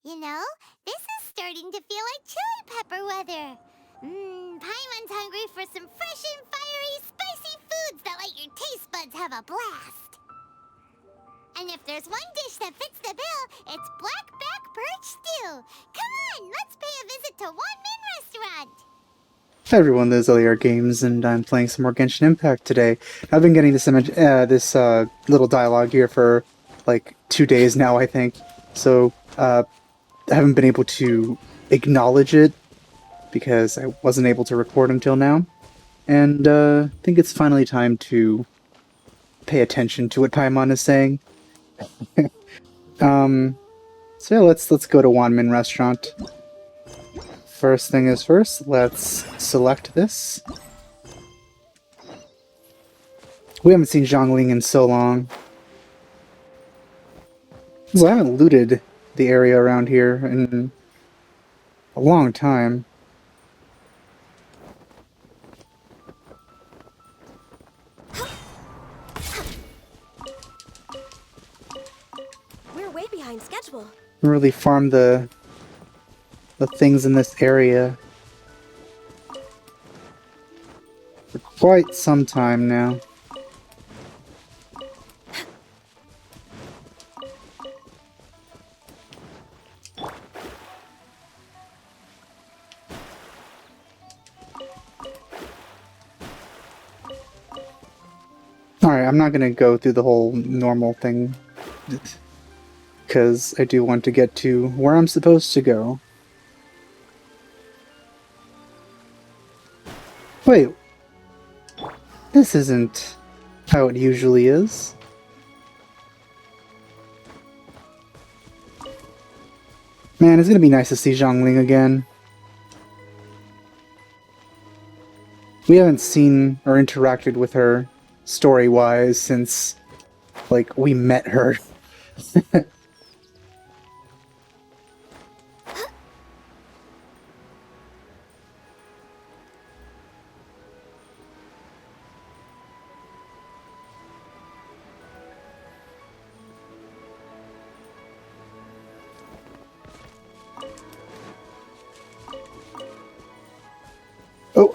You know, this is starting to feel like chili pepper weather. Paimon's hungry for some fresh and fiery, spicy foods that let your taste buds have a blast. And if there's one dish that fits the bill, it's blackback perch stew. Come on, let's pay a visit to One Min Restaurant. Hi everyone, this is LAR Games, and I'm playing some more Genshin Impact today. I've been getting this little dialogue here for like 2 days now, I think. So, I haven't been able to acknowledge it because I wasn't able to record until now. And I think it's finally time to pay attention to what Paimon is saying. So yeah, let's go to One Min Restaurant. First thing is first, let's select this. We haven't seen Zhongling in so long. So I haven't looted the area around here in a long time. We're way behind schedule. Really farm the things in this area for quite some time now. Alright, I'm not gonna go through the whole normal thing because I do want to get to where I'm supposed to go. Wait, this isn't how it usually is. Man, it's gonna be nice to see Zhongling again. We haven't seen or interacted with her story-wise since, like, we met her.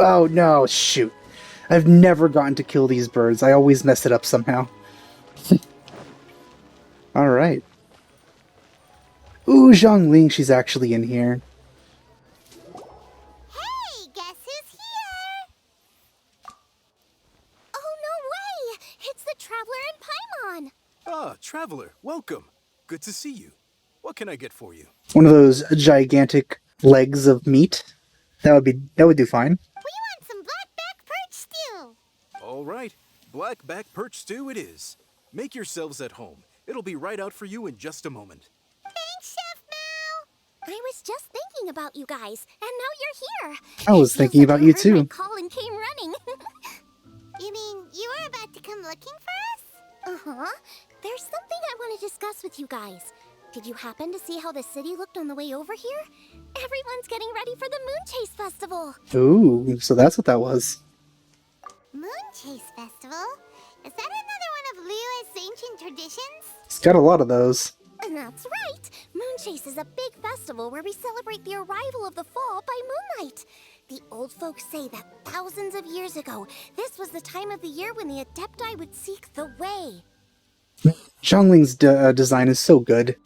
Oh no, shoot. I've never gotten to kill these birds. I always mess it up somehow. Alright. Ooh, Zhongling, she's actually in here. Hey, guess who's here? Oh, no way! It's the Traveler and Paimon! Ah, Traveler, welcome. Good to see you. What can I get for you? One of those gigantic legs of meat. That would do fine. We want some blackback perch stew. All right, black back perch stew it is. Make yourselves at home. It'll be right out for you in just a moment. Thanks, Chef Mao. I was just thinking about you guys, and now you're here. I was thinking about you too. I call and came running. You mean you were about to come looking for us? Uh-huh. There's something I want to discuss with you guys. Did you happen to see how the city looked on the way over here? Everyone's getting ready for the Moonchase Festival. Ooh, so that's what that was. Moonchase Festival? Is that another one of Liyue's ancient traditions? It's got a lot of those. And that's right. Moonchase is a big festival where we celebrate the arrival of the fall by moonlight. The old folks say that thousands of years ago, this was the time of the year when the Adepti would seek the way. Zhongling's design is so good.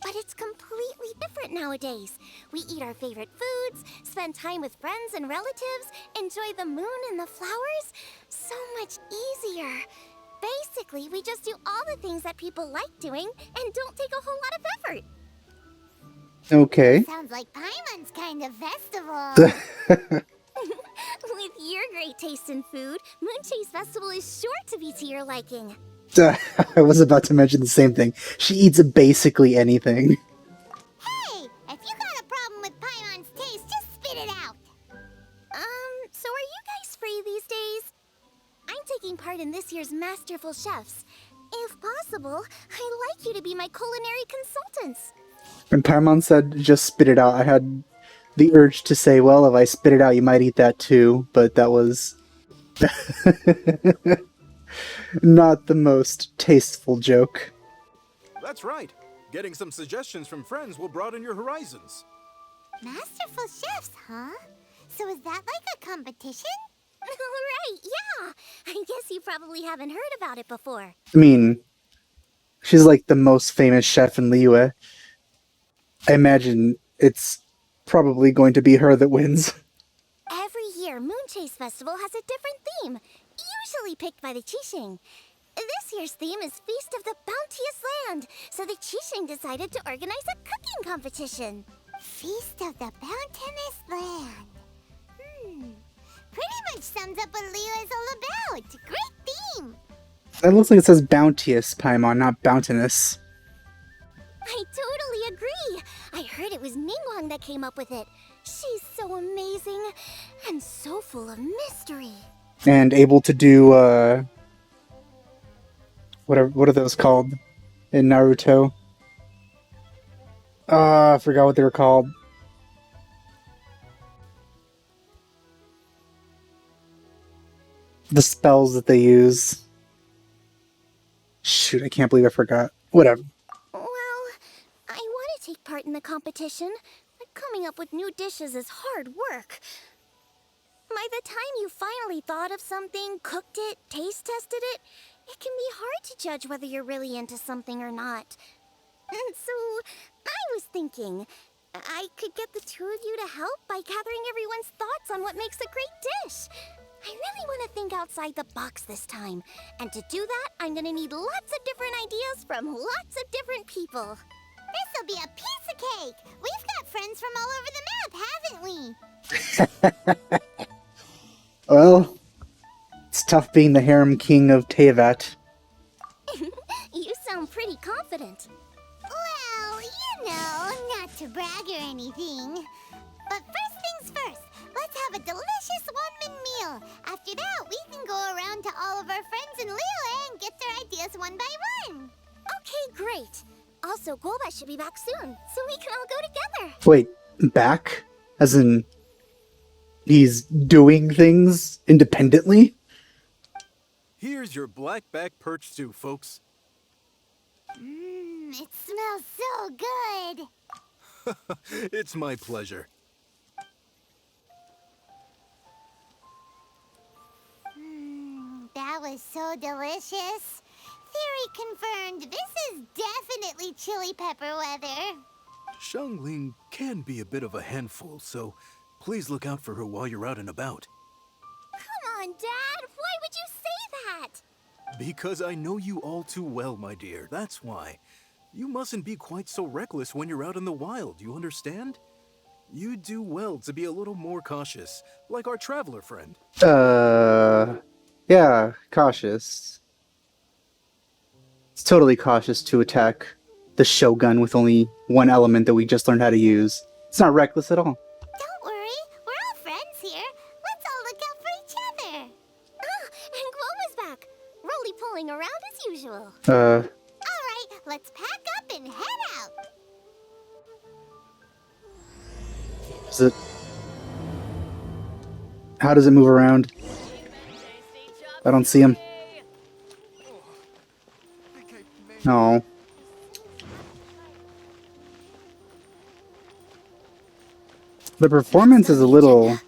But it's completely different nowadays. We eat our favorite foods, spend time with friends and relatives, enjoy the moon and the flowers. So much easier. Basically, we just do all the things that people like doing and don't take a whole lot of effort. Okay. Sounds like Paimon's kind of festival. With your great taste in food, Moonchase Festival is sure to be to your liking. I was about to mention the same thing. She eats basically anything. Hey, if you got a problem with Paimon's taste, just spit it out. So are you guys free these days? I'm taking part in this year's Masterful Chefs. If possible, I'd like you to be my culinary consultants. When Paimon said just spit it out, I had the urge to say, well, if I spit it out, you might eat that too, but that was not the most tasteful joke. That's right. Getting some suggestions from friends will broaden your horizons. Masterful chefs, huh? So is that like a competition? Right, yeah. I guess you probably haven't heard about it before. I mean, she's like the most famous chef in Liyue. I imagine it's probably going to be her that wins. Every year, Moonchase Festival has a different theme, usually picked by the Qixing. This year's theme is Feast of the Bounteous Land, so the Qixing decided to organize a cooking competition. Feast of the Bounteous Land. Pretty much sums up what Leo is all about. Great theme. That looks like it says bounteous, Paimon, not bountinous. I totally agree. I heard it was Ningguang that came up with it. She's so amazing and so full of mystery. And able to do, what are those called in Naruto? I forgot what they were called. The spells that they use. Shoot, I can't believe I forgot. Whatever. Well, I want to take part in the competition, but coming up with new dishes is hard work. By the time you finally thought of something, cooked it, taste tested it, it can be hard to judge whether you're really into something or not. And so, I was thinking, I could get the two of you to help by gathering everyone's thoughts on what makes a great dish. I really want to think outside the box this time. And to do that, I'm gonna need lots of different ideas from lots of different people. This'll be a piece of cake. We've got friends from all over the map, haven't we? Well, it's tough being the harem king of Tevat. You sound pretty confident. Well, you know, not to brag or anything. But first things first, let's have a delicious one-man meal. After that, we can go around to all of our friends in Liyue and get their ideas one by one. Okay, great. Also, Golbat should be back soon, so we can all go together. Wait, back? As in, he's doing things independently? Here's your black-back perch stew, folks. It smells so good. It's my pleasure. That was so delicious. Theory confirmed. This is definitely chili pepper weather. Xiangling can be a bit of a handful, so please look out for her while you're out and about. Come on, Dad. Why would you say that? Because I know you all too well, my dear. That's why. You mustn't be quite so reckless when you're out in the wild, you understand? You do well to be a little more cautious, like our traveler friend. Yeah, cautious. It's totally cautious to attack the Shogun with only one element that we just learned how to use. It's not reckless at all. Don't worry, we're all friends here. Let's all look out for each other. Ah, and Guo was back. Roly pulling around as usual. All right, let's pack up and head out. Is it... How does it move around? I don't see him. No. The performance is a little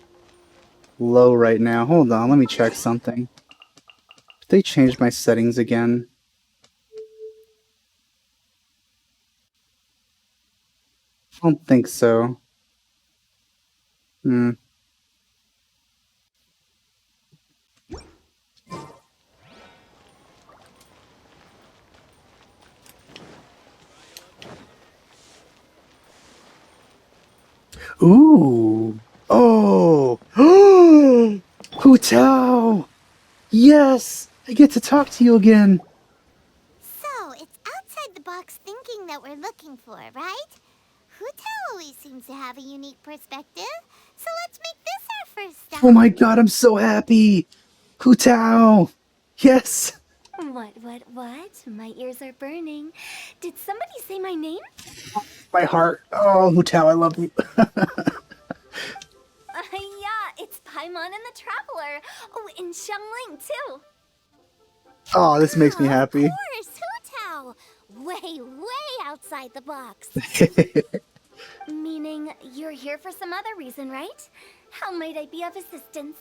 low right now. Hold on, let me check something. Did they change my settings again? I don't think so. Ooh. Oh. Hu Tao. Yes. I get to talk to you again. So, it's outside the box thinking that we're looking for, right? Hutao always seems to have a unique perspective, so let's make this our first stop. Oh my god, I'm so happy. Hu Tao. Yes. What? My ears are burning. Did somebody say my name? My heart. Oh, Hu Tao, I love you. Yeah, it's Paimon and the Traveler. Oh, and Xiangling, too. Oh, this makes me happy. Of course, Hutao. way, way outside the box. Meaning you're here for some other reason, right? How might I be of assistance?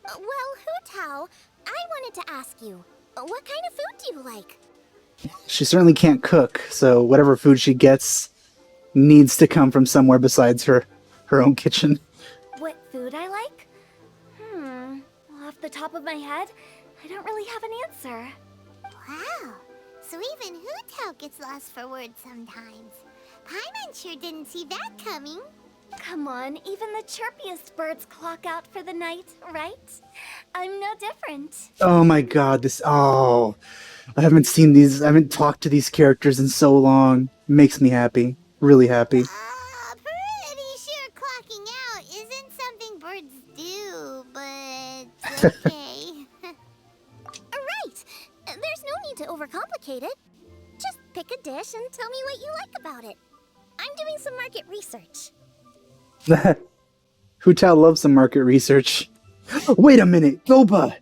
Well, Hu Tao, I wanted to ask you, what kind of food do you like? She certainly can't cook, so whatever food she gets needs to come from somewhere besides her own kitchen. What food I like? Off the top of my head, I don't really have an answer. Wow. So even Hu Tao gets lost for words sometimes. Paimon sure didn't see that coming. Come on, even the chirpiest birds clock out for the night, right? I'm no different. Oh my god, I haven't talked to these characters in so long. Makes me happy. Really happy. Pretty sure clocking out isn't something birds do, but okay. Right! There's no need to overcomplicate it. Just pick a dish and tell me what you like about it. I'm doing some market research. Hu Tao loves some market research. Wait a minute, Goba!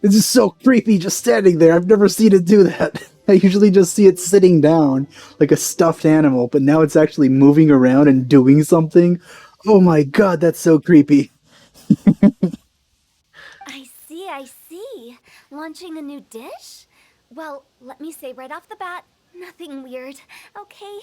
This is so creepy just standing there. I've never seen it do that. I usually just see it sitting down like a stuffed animal, but now it's actually moving around and doing something. Oh my god, that's so creepy. I see. Launching a new dish? Well, let me say right off the bat, nothing weird, okay?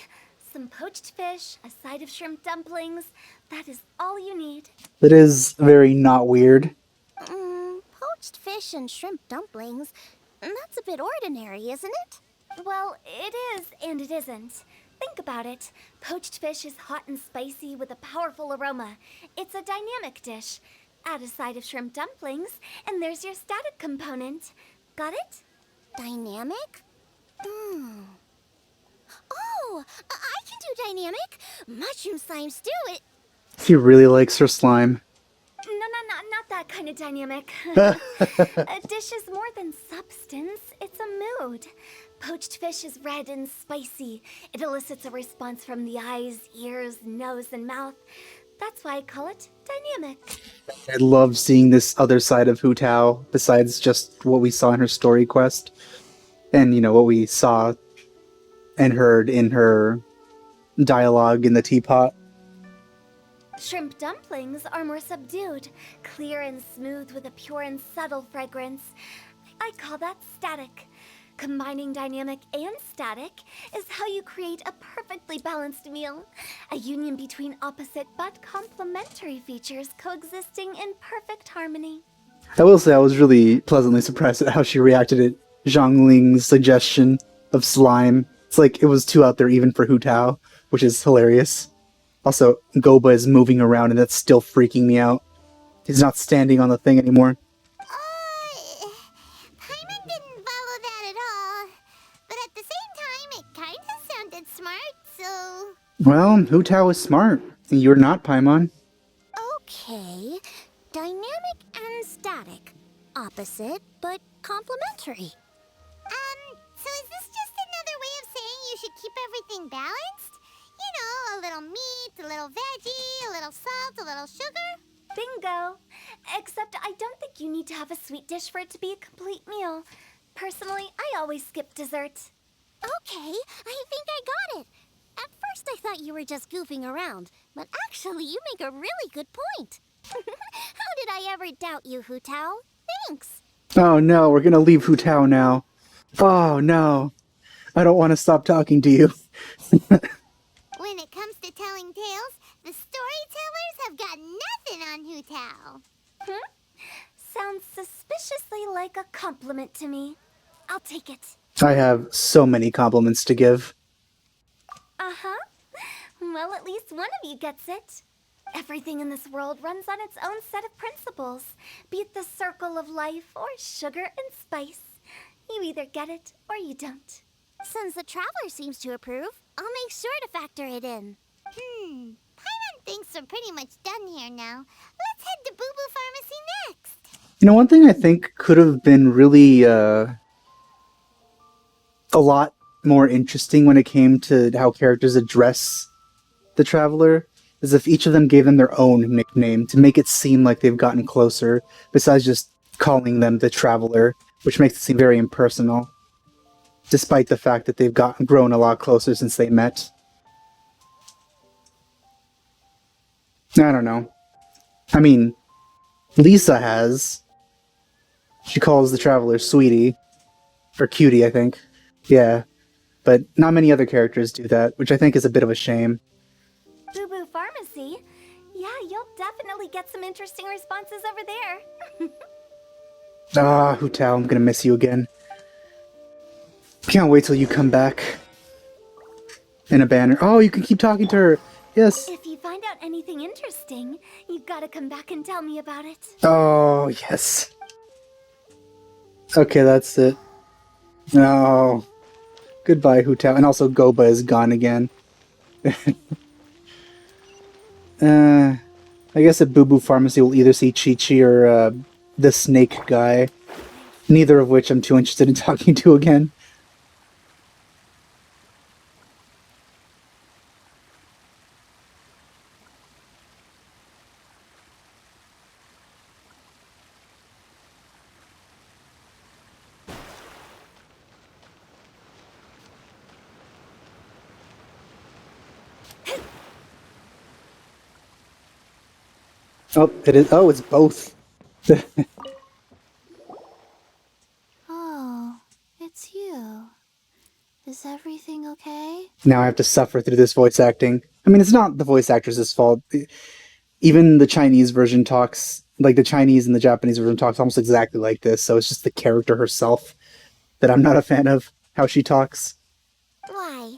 Some poached fish, a side of shrimp dumplings. That is all you need. That is very not weird. Poached fish and shrimp dumplings. That's a bit ordinary, isn't it? Well, it is and it isn't. Think about it. Poached fish is hot and spicy with a powerful aroma. It's a dynamic dish. Add a side of shrimp dumplings, and there's your static component. Got it? Dynamic? Oh, I can do dynamic. Mushroom slime stew. He really likes her slime. Not that kind of dynamic. A dish is more than substance, it's a mood. Poached fish is red and spicy. It elicits a response from the eyes, ears, nose, and mouth. That's why I call it dynamic. I love seeing this other side of Hu Tao, besides just what we saw in her story quest. And, what we saw and heard in her dialogue in the teapot. Shrimp dumplings are more subdued, clear and smooth with a pure and subtle fragrance. I call that static. Combining dynamic and static is how you create a perfectly balanced meal. A union between opposite but complementary features coexisting in perfect harmony. I will say I was really pleasantly surprised at how she reacted at Zhongling's suggestion of slime. It's like it was too out there even for Hu Tao, which is hilarious. Also, Goba is moving around and that's still freaking me out. He's not standing on the thing anymore. Paimon didn't follow that at all. But at the same time, it kind of sounded smart, so... Well, Hu Tao is smart. And you're not, Paimon. Okay. Dynamic and static. Opposite, but complementary. So is this just another way of saying you should keep everything balanced? A little meat, a little veggie, a little salt, a little sugar? Bingo! Except I don't think you need to have a sweet dish for it to be a complete meal. Personally, I always skip dessert. Okay, I think I got it. At first I thought you were just goofing around, but actually you make a really good point. How did I ever doubt you, Hu Tao? Thanks. Oh no, we're gonna leave Hu Tao now. Oh no. I don't want to stop talking to you. When it comes to telling tales, the storytellers have got nothing on Hu Tao. Sounds suspiciously like a compliment to me. I'll take it. I have so many compliments to give. Uh-huh. Well, at least one of you gets it. Everything in this world runs on its own set of principles, be it the circle of life or sugar and spice. You either get it or you don't. Since the Traveler seems to approve, I'll make sure to factor it in. Paimon thinks we're pretty much done here now. Let's head to Boo Boo Pharmacy next. One thing I think could have been really a lot more interesting when it came to how characters address the Traveler is if each of them gave them their own nickname to make it seem like they've gotten closer, besides just calling them the Traveler, which makes it seem very impersonal. despite the fact that they've grown a lot closer since they met. I don't know. I mean, Lisa has. She calls the Traveler sweetie. Or cutie, I think. Yeah. But not many other characters do that, which I think is a bit of a shame. Boo Boo Pharmacy? Yeah, you'll definitely get some interesting responses over there. Ah, Hu Tao, I'm gonna miss you again. Can't wait till you come back. In a banner. Oh, you can keep talking to her. Yes. If you find out anything interesting, you've got to come back and tell me about it. Oh, yes. Okay, that's it. No. Goodbye, Hu Tao. And also, Goba is gone again. I guess at Boo Boo Pharmacy we'll either see Chi-Chi or the snake guy. Neither of which I'm too interested in talking to again. Oh, it is. Oh, it's both. Oh, it's you. Is everything okay? Now I have to suffer through this voice acting. I mean, it's not the voice actress' fault. Even the Chinese version talks, like the Chinese and the Japanese version talks almost exactly like this, so it's just the character herself that I'm not a fan of, how she talks. Why,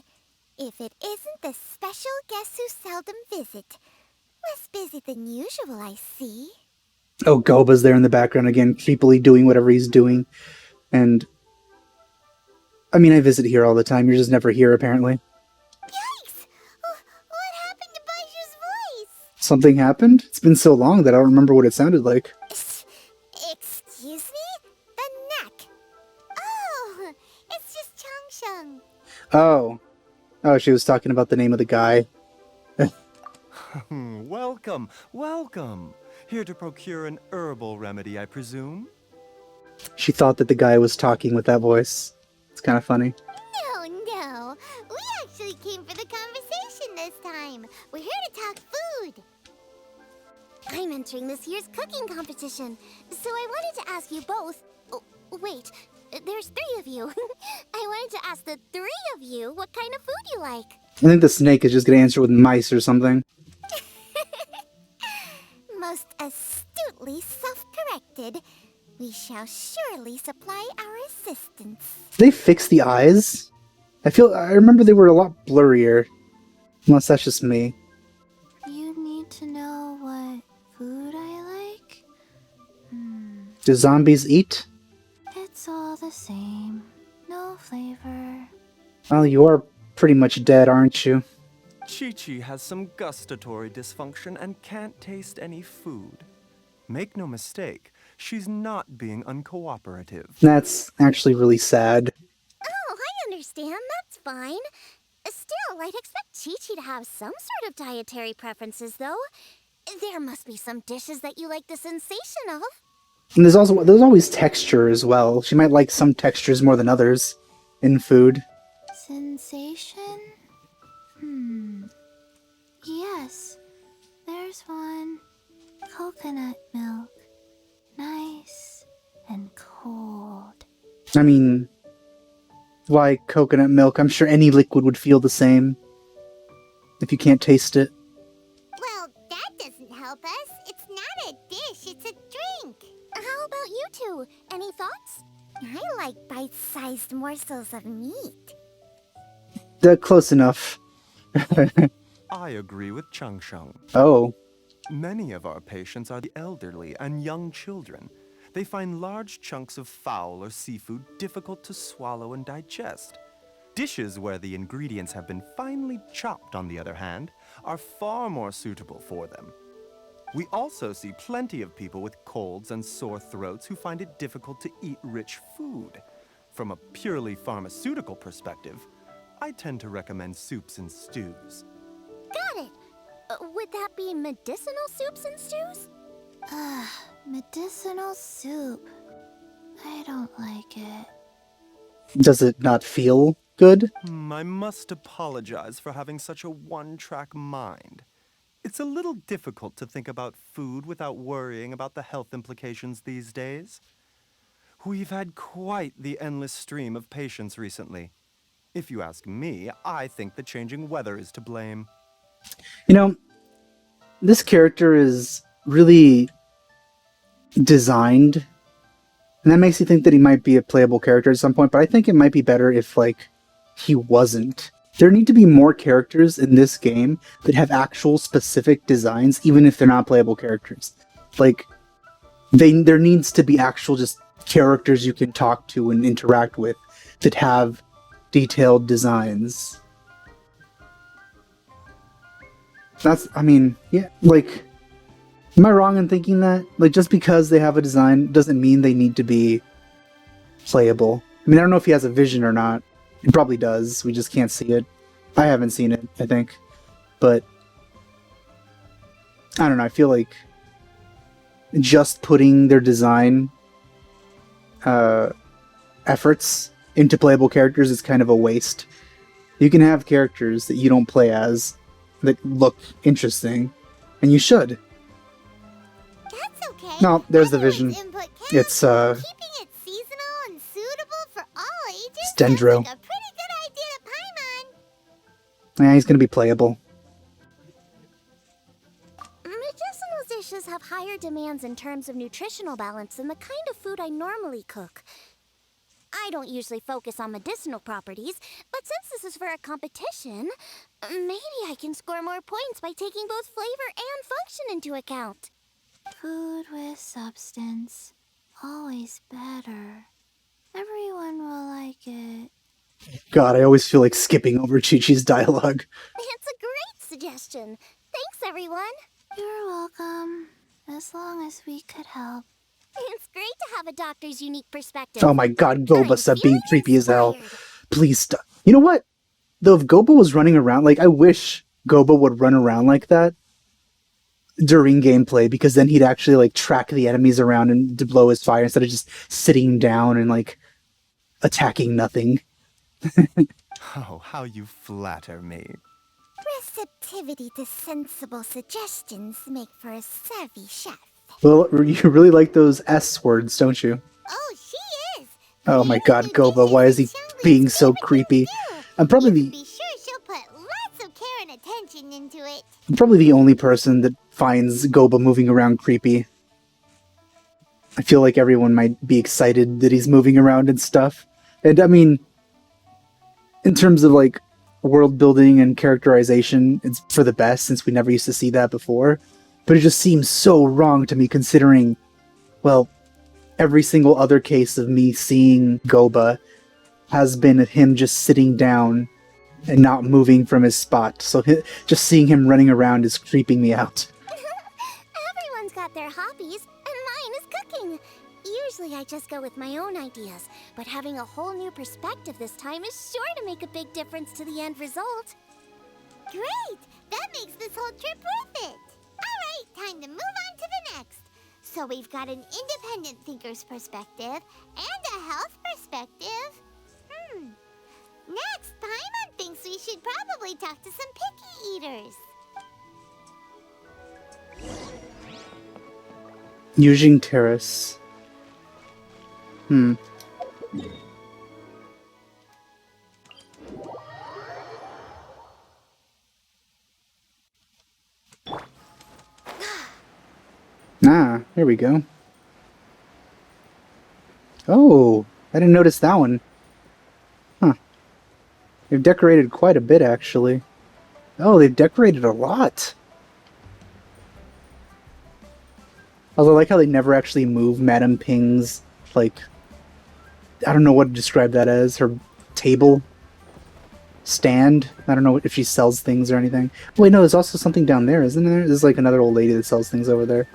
if it isn't the special guest who seldom visit. Less busy than usual, I see. Oh, Goba's there in the background again, creepily doing whatever he's doing. And, I mean, I visit here all the time, you're just never here, apparently. Yikes! What happened to Baiju's voice? Something happened? It's been so long that I don't remember what it sounded like. Excuse me? The neck. Oh, it's just Changsheng. Oh. Oh, she was talking about the name of the guy. Welcome, welcome. Here to procure an herbal remedy, I presume? She thought that the guy was talking with that voice. It's kind of funny. No. We actually came for the conversation this time. We're here to talk food. I'm entering this year's cooking competition, so I wanted to ask you both. Oh, wait, there's 3 of you. I wanted to ask the 3 of you what kind of food you like. I think the snake is just gonna answer with mice or something. Most astutely self-corrected. We shall surely supply our assistance. Did they fix the eyes? I remember they were a lot blurrier. Unless that's just me. You need to know what food I like? Do zombies eat? It's all the same. No flavor. Well, you are pretty much dead, aren't you? Chi-Chi has some gustatory dysfunction and can't taste any food. Make no mistake, she's not being uncooperative. That's actually really sad. Oh, I understand. That's fine. Still, I'd expect Chi-Chi to have some sort of dietary preferences, though. There must be some dishes that you like the sensation of. And there's always texture as well. She might like some textures more than others in food. Sensation? Yes, there's one. Coconut milk. Nice and cold. I mean, why coconut milk? I'm sure any liquid would feel the same. If you can't taste it. Well, that doesn't help us. It's not a dish, it's a drink. How about you two? Any thoughts? I like bite-sized morsels of meat. Close enough. I agree with Changsheng. Oh. Many of our patients are the elderly and young children. They find large chunks of fowl or seafood difficult to swallow and digest. Dishes where the ingredients have been finely chopped, on the other hand, are far more suitable for them. We also see plenty of people with colds and sore throats who find it difficult to eat rich food. From a purely pharmaceutical perspective, I tend to recommend soups and stews. Got it. Would that be medicinal soups and stews? Medicinal soup. I don't like it. Does it not feel good? I must apologize for having such a one-track mind. It's a little difficult to think about food without worrying about the health implications these days. We've had quite the endless stream of patients recently. If you ask me, I think the changing weather is to blame. You know, this character is really designed, and that makes you think that he might be a playable character at some point, but I think it might be better if, like, he wasn't. There need to be more characters in this game that have actual specific designs, even if they're not playable characters. Like, there needs to be actual just characters you can talk to and interact with that have detailed designs. I mean, yeah, like, am I wrong in thinking that? Like, just because they have a design doesn't mean they need to be playable. I mean, I don't know if he has a vision or not. He probably does. We just can't see it. I haven't seen it, I think. But, I don't know. I feel like just putting their design efforts into playable characters is kind of a waste. You can have characters that you don't play as that look interesting, and you should. That's okay. No, there's the vision. Everyone's input counts. It's, Keeping it seasonal and suitable for all ages It's Dendro. sounds like a pretty good idea to Paimon. Yeah, he's gonna be playable. Medicinal dishes have higher demands in terms of nutritional balance than the kind of food I normally cook. I don't usually focus on medicinal properties, but since this is for a competition, maybe I can score more points by taking both flavor and function into account. Food with substance. Always better. Everyone will like it. God, I always feel like skipping over Chi-Chi's dialogue. It's a great suggestion. Thanks, everyone. You're welcome. As long as we could help. It's great to have a doctor's unique perspective. Oh my god, Goba, I'm stop being feeling creepy as hell. inspired. Please stop. You know what? Though if Goba was running around, like, I wish Goba would run around like that during gameplay, because then he'd actually, like, track the enemies around and to blow his fire instead of just sitting down and, like, attacking nothing. Oh, how you flatter me. Receptivity to sensible suggestions make for a savvy chef. Well, you really like those S words, don't you? Oh, she is. Oh my god, Goba, why is he being so creepy? I'm probably You can the be sure she'll put lots of care and attention into it. only person that finds Goba moving around creepy. I feel like everyone might be excited that he's moving around and stuff. And I mean, in terms of like world building and characterization, it's for the best since we never used to see that before. But it just seems so wrong to me considering, well, every single other case of me seeing Goba has been him just sitting down and not moving from his spot. So just seeing him running around is creeping me out. Everyone's got their hobbies, and mine is cooking. Usually I just go with my own ideas, but having a whole new perspective this time is sure to make a big difference to the end result. Great! That makes this whole trip worth it. All right, time to move on to the next. So we've got an independent thinker's perspective and a health perspective. Next, Paimon thinks we should probably talk to some picky eaters. Yujing Terrace. Ah, here we go. Oh, I didn't notice that one. Huh. They've decorated quite a bit, actually. Oh, they've decorated a lot. Although I like how they never actually move Madame Ping's, like, I don't know what to describe that as, her table stand. I don't know if she sells things or anything. Wait, no, there's also something down there, isn't there? There's like another old lady that sells things over there.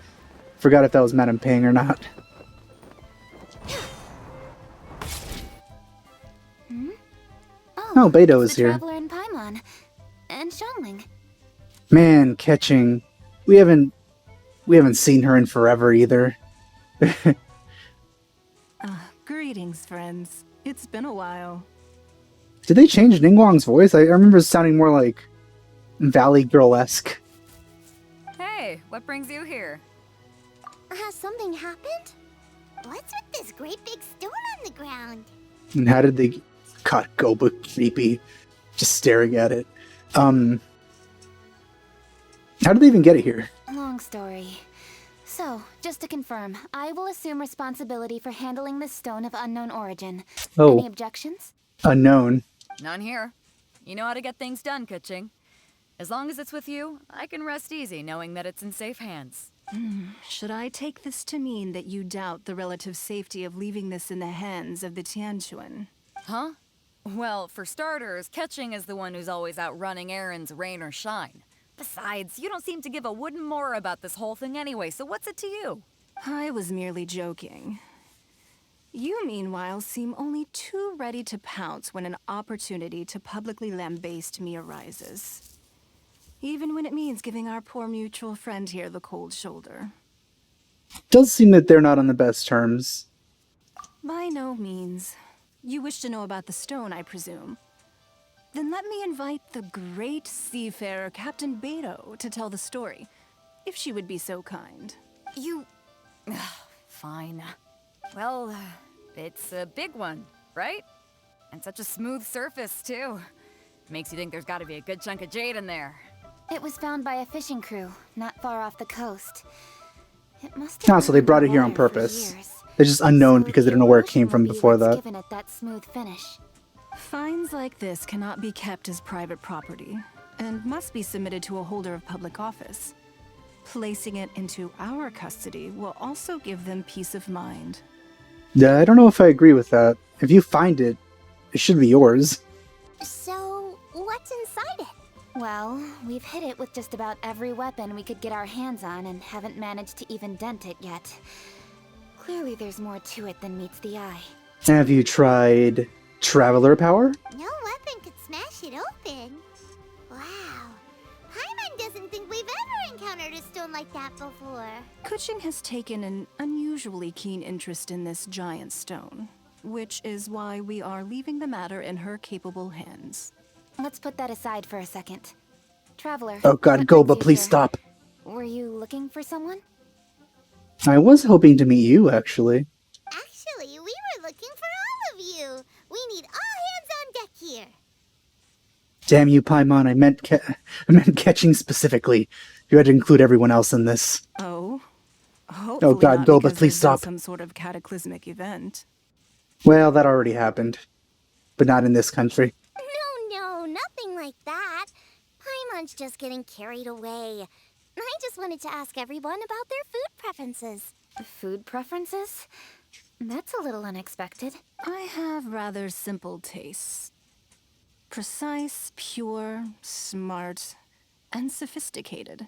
Forgot if that was Madame Ping or not. Oh, Beidou is the here. Traveler and Paimon. And Xiangling. Man, catching. We haven't seen her in forever either. Greetings, friends. It's been a while. Did they change Ningguang's voice? I remember it sounding more like Valley Girl-esque. Hey, what brings you here? Has something happened? What's with this great big stone on the ground? And how did they... God, Goba creepy. Just staring at it. How did they even get it here? Long story. So, just to confirm, I will assume responsibility for handling this stone of unknown origin. Oh. Any objections? Unknown. None here. You know how to get things done, Kuching. As long as it's with you, I can rest easy knowing that it's in safe hands. Should I take this to mean that you doubt the relative safety of leaving this in the hands of the Tianquan? Huh? Well, for starters, Kuching is the one who's always out running errands, rain or shine. Besides, you don't seem to give a wooden more about this whole thing anyway, so what's it to you? I was merely joking. You, meanwhile, seem only too ready to pounce when an opportunity to publicly lambaste me arises. Even when it means giving our poor mutual friend here the cold shoulder. Does seem that they're not on the best terms. By no means. You wish to know about the stone, I presume. Then let me invite the great seafarer Captain Beto to tell the story, if she would be so kind. You... Fine. Well, it's a big one, right? And such a smooth surface, too. Makes you think there's gotta be a good chunk of jade in there. It was found by a fishing crew, not far off the coast. It must Ah, have so they been brought it here on underwater for purpose. years. They're just unknown So because they the don't know where it came erosion from will be before what's that. given it that smooth finish. Finds like this cannot be kept as private property, and must be submitted to a holder of public office. Placing it into our custody will also give them peace of mind. Yeah, I don't know if I agree with that. If you find it, it should be yours. So, what's inside it? Well, we've hit it with just about every weapon we could get our hands on and haven't managed to even dent it yet. Clearly there's more to it than meets the eye. Have you tried Traveler Power? No weapon could smash it open. Wow. Paimon doesn't think we've ever encountered a stone like that before. Kuching has taken an unusually keen interest in this giant stone, which is why we are leaving the matter in her capable hands. Let's put that aside for a second. Traveler. Oh god, what Goba, brings you please here? stop. Were you looking for someone? I was hoping to meet you, actually. Actually, we were looking for all of you. We need all hands on deck here. Damn you, Paimon, I meant catching specifically. You had to include everyone else in this. Oh? Hopefully God, not Goba, because please there's been stop. some sort of cataclysmic event. Well, that already happened. But not in this country. No, nothing like that. Paimon's just getting carried away. I just wanted to ask everyone about their food preferences. Food preferences? That's a little unexpected. I have rather simple tastes. Precise, pure, smart, and sophisticated.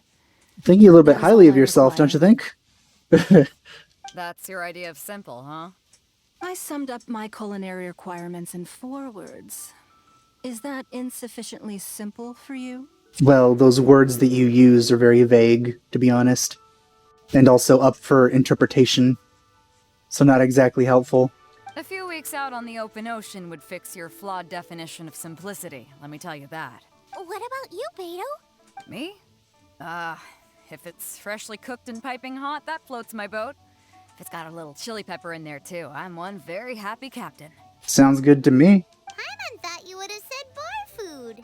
Thinking a little bit That's highly all of I yourself, don't you think? That's your idea of simple, huh? I summed up my culinary requirements in 4 words. Is that insufficiently simple for you? Well, those words that you use are very vague, to be honest. And also up for interpretation. So not exactly helpful. A few weeks out on the open ocean would fix your flawed definition of simplicity, let me tell you that. What about you, Beto? Me? If it's freshly cooked and piping hot, that floats my boat. If it's got a little chili pepper in there too, I'm one very happy captain. Sounds good to me. Paimon thought you would have said bar food.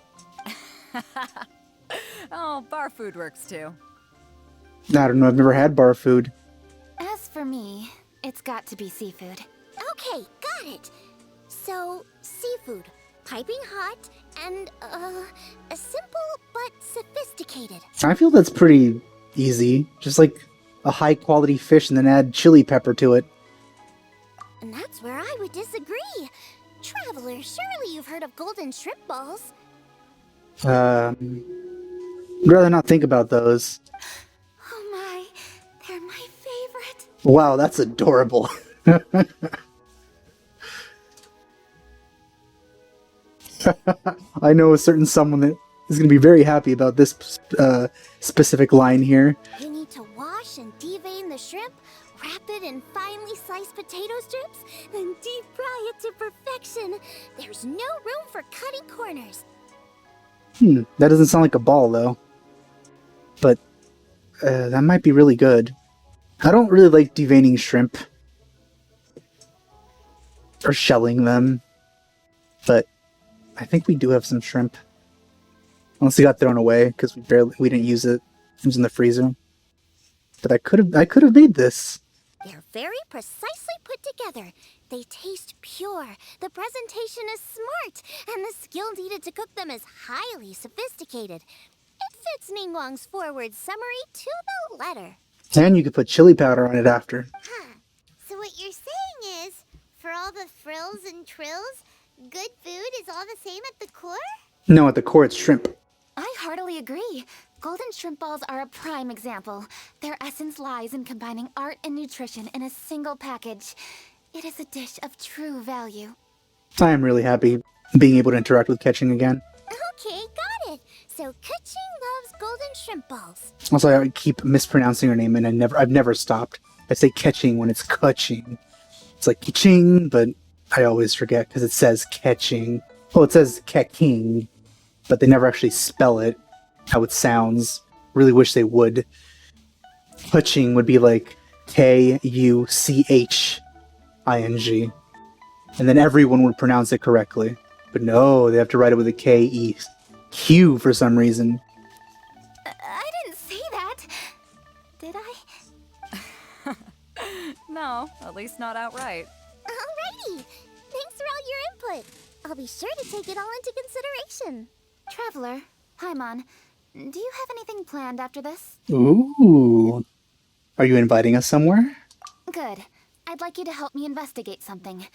Oh, bar food works too. I don't know, I've never had bar food. As for me, it's got to be seafood. Okay, got it. So, seafood, piping hot, and, simple but sophisticated. I feel that's pretty easy. Just like a high quality fish and then add chili pepper to it. And that's where I would disagree. Traveler, surely you've heard of golden shrimp balls. I'd rather not think about those. Oh my, they're my favorite. Wow, that's adorable. I know a certain someone that is going to be very happy about this specific line here. You need to wash and devein the shrimp, Wrap it in finely sliced potato strips, then deep fry it to perfection. There's no room for cutting corners. That doesn't sound like a ball, though. But that might be really good. I don't really like deveining shrimp. Or shelling them. But I think we do have some shrimp. Unless it got thrown away, because we didn't use it. It was in the freezer. But I could have made this. They're very precisely put together. They taste pure, the presentation is smart, and the skill needed to cook them is highly sophisticated. It fits Ningguang's forward summary to the letter. And you could put chili powder on it after. Huh. So what you're saying is, for all the frills and trills, good food is all the same at the core? No, at the core it's shrimp. I heartily agree. Golden shrimp balls are a prime example. Their essence lies in combining art and nutrition in a single package. It is a dish of true value. I am really happy being able to interact with Catching again. Okay, got it. So Kuching loves golden shrimp balls. Also, I keep mispronouncing her name, and I've never stopped. I say Catching when it's Kuching. It's like Kiching, but I always forget because it says Catching. Well, it says Keking, but they never actually spell it how it sounds. Really wish they would. Kuching would be like Kuching, and then everyone would pronounce it correctly. But no, they have to write it with a K-E-Q for some reason. I didn't say that. Did I? No, at least not outright. Alrighty. Thanks for all your input. I'll be sure to take it all into consideration. Traveler, Paimon, do you have anything planned after this? Ooh. Are you inviting us somewhere? Good. I'd like you to help me investigate something.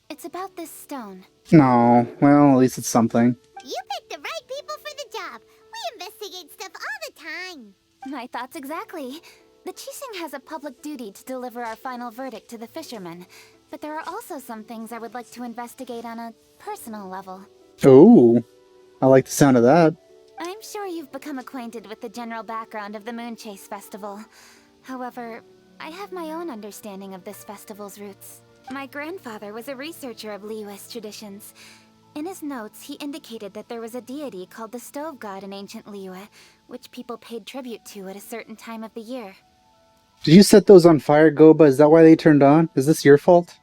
It's about this stone. No. Well, at least it's something. You picked the right people for the job. We investigate stuff all the time. My thoughts exactly. The Qixing has a public duty to deliver our final verdict to the fishermen, but there are also some things I would like to investigate on a personal level. Ooh. I like the sound of that. I'm sure you've become acquainted with the general background of the Moonchase Festival. However, I have my own understanding of this festival's roots. My grandfather was a researcher of Liyue's traditions. In his notes, he indicated that there was a deity called the Stove God in ancient Liyue, which people paid tribute to at a certain time of the year. Did you set those on fire, Goba? Is that why they turned on? Is this your fault?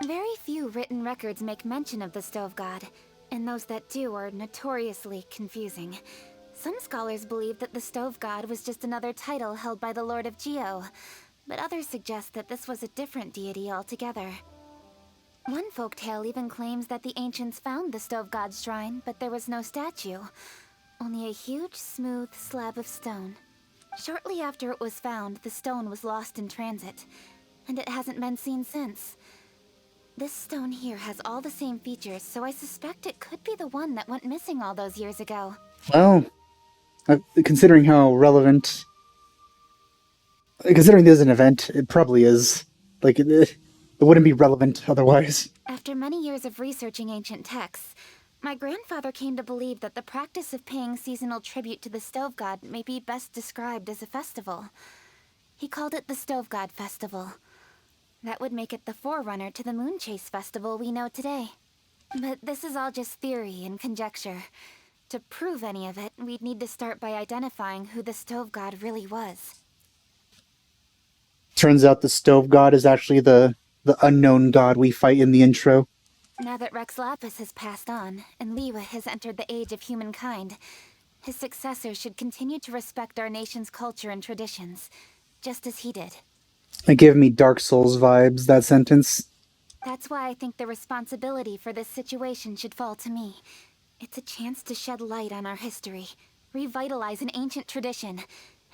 Very few written records make mention of the Stove God, and those that do are notoriously confusing. Some scholars believe that the Stove God was just another title held by the Lord of Geo, but others suggest that this was a different deity altogether. One folktale even claims that the ancients found the Stove God's shrine, but there was no statue, only a huge, smooth slab of stone. Shortly after it was found, the stone was lost in transit, and it hasn't been seen since. This stone here has all the same features, so I suspect it could be the one that went missing all those years ago. Well, considering how relevant... Considering there's an event, it probably is. Like, it wouldn't be relevant otherwise. After many years of researching ancient texts, my grandfather came to believe that the practice of paying seasonal tribute to the Stove God may be best described as a festival. He called it the Stove God Festival. That would make it the forerunner to the Moonchase Festival we know today. But this is all just theory and conjecture. To prove any of it, we'd need to start by identifying who the Stove God really was. Turns out the Stove God is actually the unknown god we fight in the intro. Now that Rex Lapis has passed on, and Liyue has entered the age of humankind, his successors should continue to respect our nation's culture and traditions, just as he did. It gave me Dark Souls vibes, that sentence. That's why I think the responsibility for this situation should fall to me. It's a chance to shed light on our history, revitalize an ancient tradition,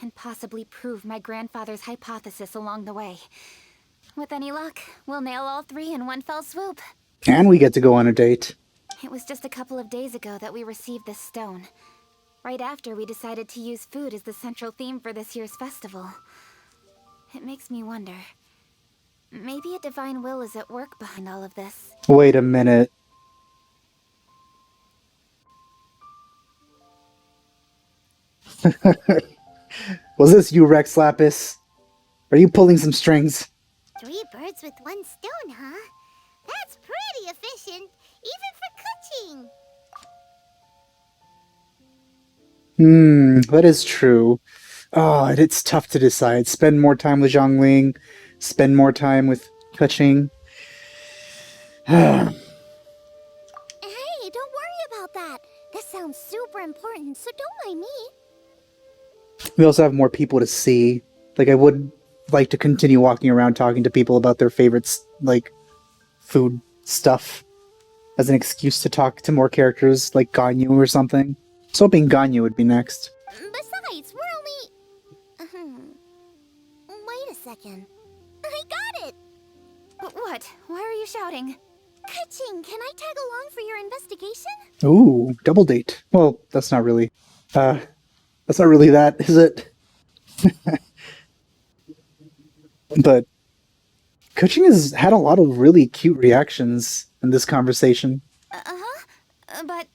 and possibly prove my grandfather's hypothesis along the way. With any luck, we'll nail all three in one fell swoop. And we get to go on a date. It was just a couple of days ago that we received this stone. Right after we decided to use food as the central theme for this year's festival. It makes me wonder. Maybe a divine will is at work behind all of this. Wait a minute. Was this you, Rex Lapis? Are you pulling some strings? 3 birds with 1 stone, huh? That's pretty efficient, even for cooking. That is true. Oh, and it's tough to decide. Spend more time with Zhongling, spend more time with Keqing. Hey, don't worry about that. This sounds super important, so don't mind me. We also have more people to see. Like, I would like to continue walking around talking to people about their favorites, like, food stuff, as an excuse to talk to more characters, like Ganyu or something. I was hoping Ganyu would be next. Besides, we're only... Wait a second. I got it! What? Why are you shouting? Keqing, can I tag along for your investigation? Ooh, double date. Well, that's not really that, is it? But Keqing has had a lot of really cute reactions in this conversation. But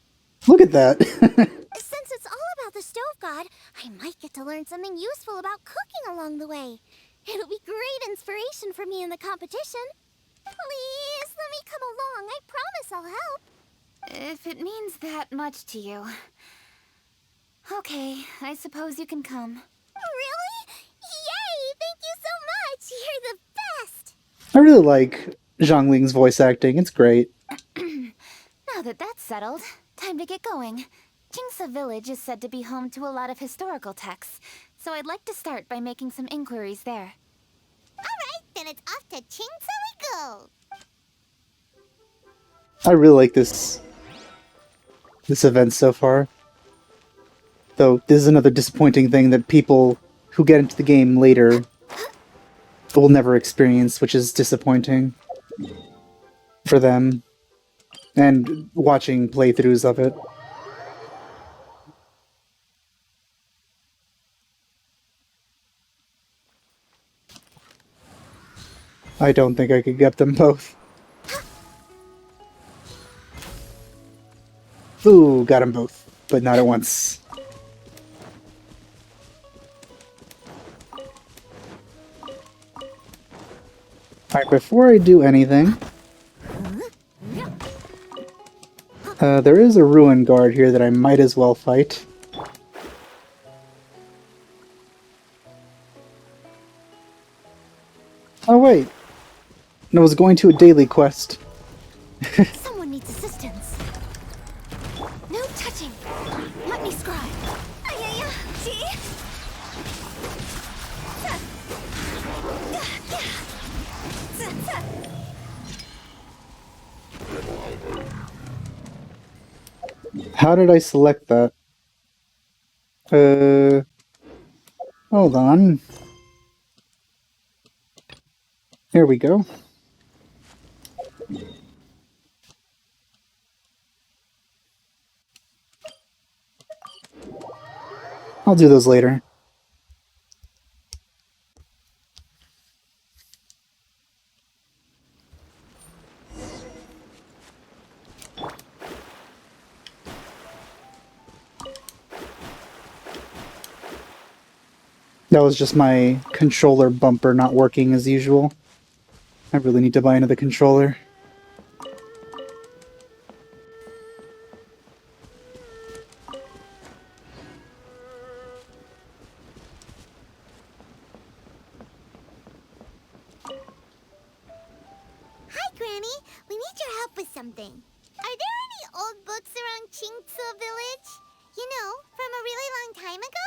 Look at that. Since it's all about the stove god, I might get to learn something useful about cooking along the way. It'll be great inspiration for me in the competition. Please, let me come along. I promise I'll help. if it means that much to you... Okay, I suppose you can come. Really? Yay! Thank you so much! You're the best! I really like Zhongling's voice acting. It's great. Now that that's settled, time to get going. Jingsa Village is said to be home to a lot of historical texts, so I'd like to start by making some inquiries there. Alright, then it's off to Chingsa we go. I really like this event so far. Though, this is another disappointing thing that people who get into the game later will never experience, which is disappointing for them, and watching playthroughs of it. I don't think I could get them both. Ooh, got them both, but not at once. Alright, before I do anything... there is a ruin guard here that I might as well fight. Oh wait, I was going to a daily quest. Someone needs assistance. No touching. Let me scribe. See? How did I select that? Hold on. Here we go. I'll do those later. That was just my controller bumper not working as usual. I really need to buy another controller. Hi, Granny. We need your help with something. Are there any old books around Chingsa Village? You know, from a really long time ago?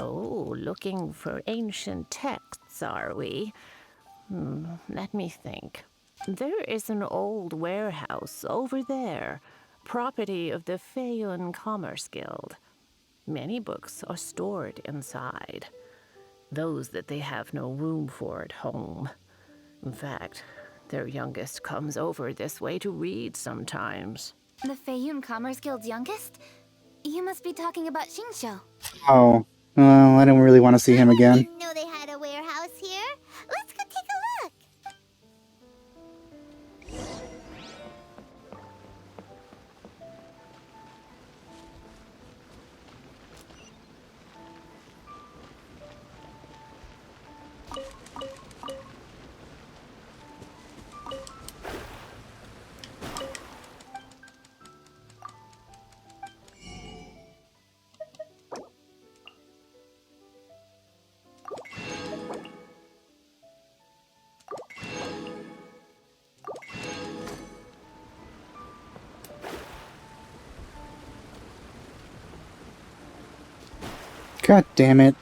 Oh, looking for ancient texts, are we? Let me think. There is an old warehouse over there, property of the Feiyun Commerce Guild. Many books are stored inside, those that they have no room for at home. In fact, their youngest comes over this way to read sometimes. The Feiyun Commerce Guild's youngest? You must be talking about Xingqiu. Oh, well, I don't really want to see him again. Didn't know they had a warehouse here. Let's go take a look. God damn it.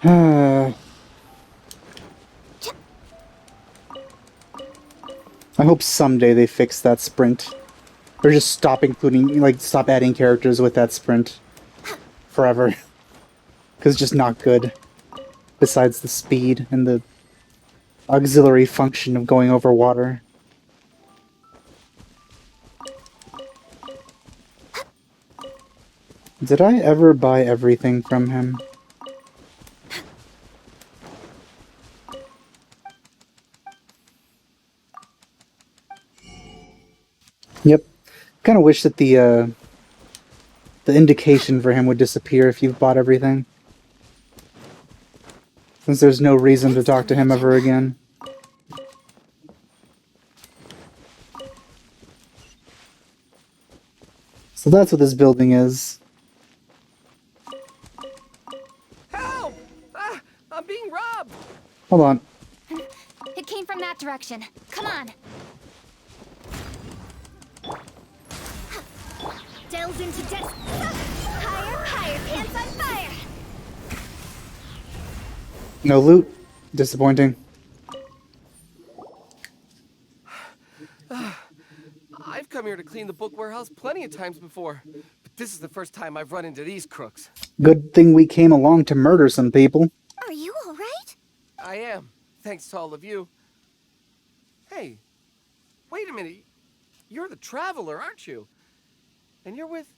I hope someday they fix that sprint. Or just stop including, like, stop adding characters with that sprint. Forever. Because it's just not good. Besides the speed and the auxiliary function of going over water. Did I ever buy everything from him? Yep. Kind of wish that the indication for him would disappear if you've bought everything. Since there's no reason to talk to him ever again. So that's what this building is. Help! Ah, I'm being robbed! Hold on. It came from that direction. Come on. Delves into death. Higher, higher, pants on fire. No loot. Disappointing. I've come here to clean the book warehouse plenty of times before, but this is the first time I've run into these crooks. Good thing we came along to murder some people. Are you all right? I am, thanks to all of you. Hey, wait a minute. You're the traveler, aren't you? And you're with...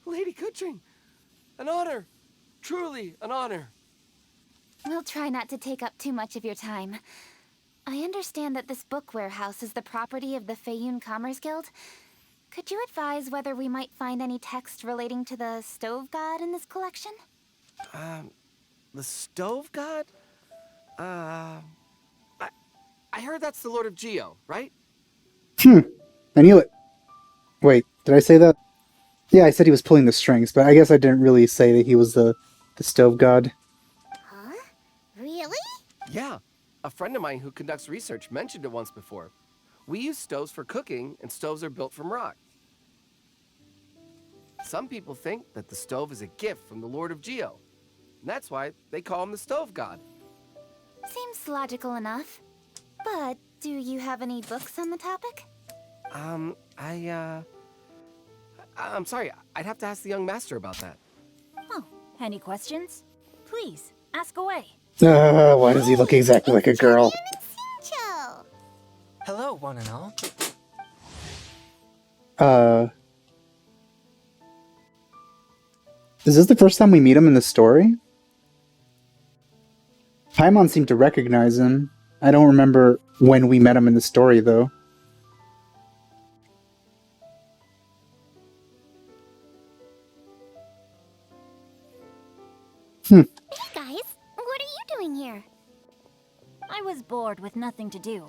Lady Kuching. An honor. Truly an honor. We'll try not to take up too much of your time. I understand that this book warehouse is the property of the Feiyun Commerce Guild. Could you advise whether we might find any text relating to the stove god in this collection? The stove god? I heard that's the Lord of Geo, right? I knew it. Wait, did I say that? Yeah, I said he was pulling the strings, but I guess I didn't really say that he was the stove god. Huh? Really? Yeah. A friend of mine who conducts research mentioned it once before. We use stoves for cooking, and stoves are built from rock. Some people think that the stove is a gift from the Lord of Geo. And that's why they call him the stove god. Seems logical enough. But do you have any books on the topic? I'm sorry, I'd have to ask the young master about that. Oh, any questions? Please, ask away. Why does he look exactly like a girl? Chill. Hello, one and all. Is this the first time we meet him in the story? Paimon seemed to recognize him. I don't remember when we met him in the story, though. Hey guys, what are you doing here? I was bored with nothing to do,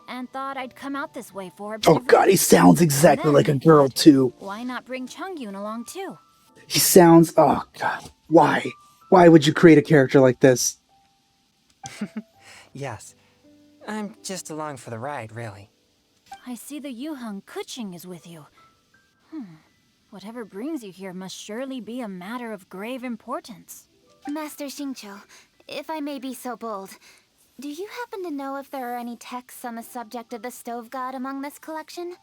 and thought I'd come out this way for a bit Oh of god, he sounds exactly like a girl, too. Why not bring Chungyun along too? He sounds... Oh god, why? Why would you create a character like this? Yes. I'm just along for the ride, really. I see the Yuheng Kuching is with you. Whatever brings you here must surely be a matter of grave importance. Master Xingqiu, if I may be so bold, do you happen to know if there are any texts on the subject of the stove god among this collection?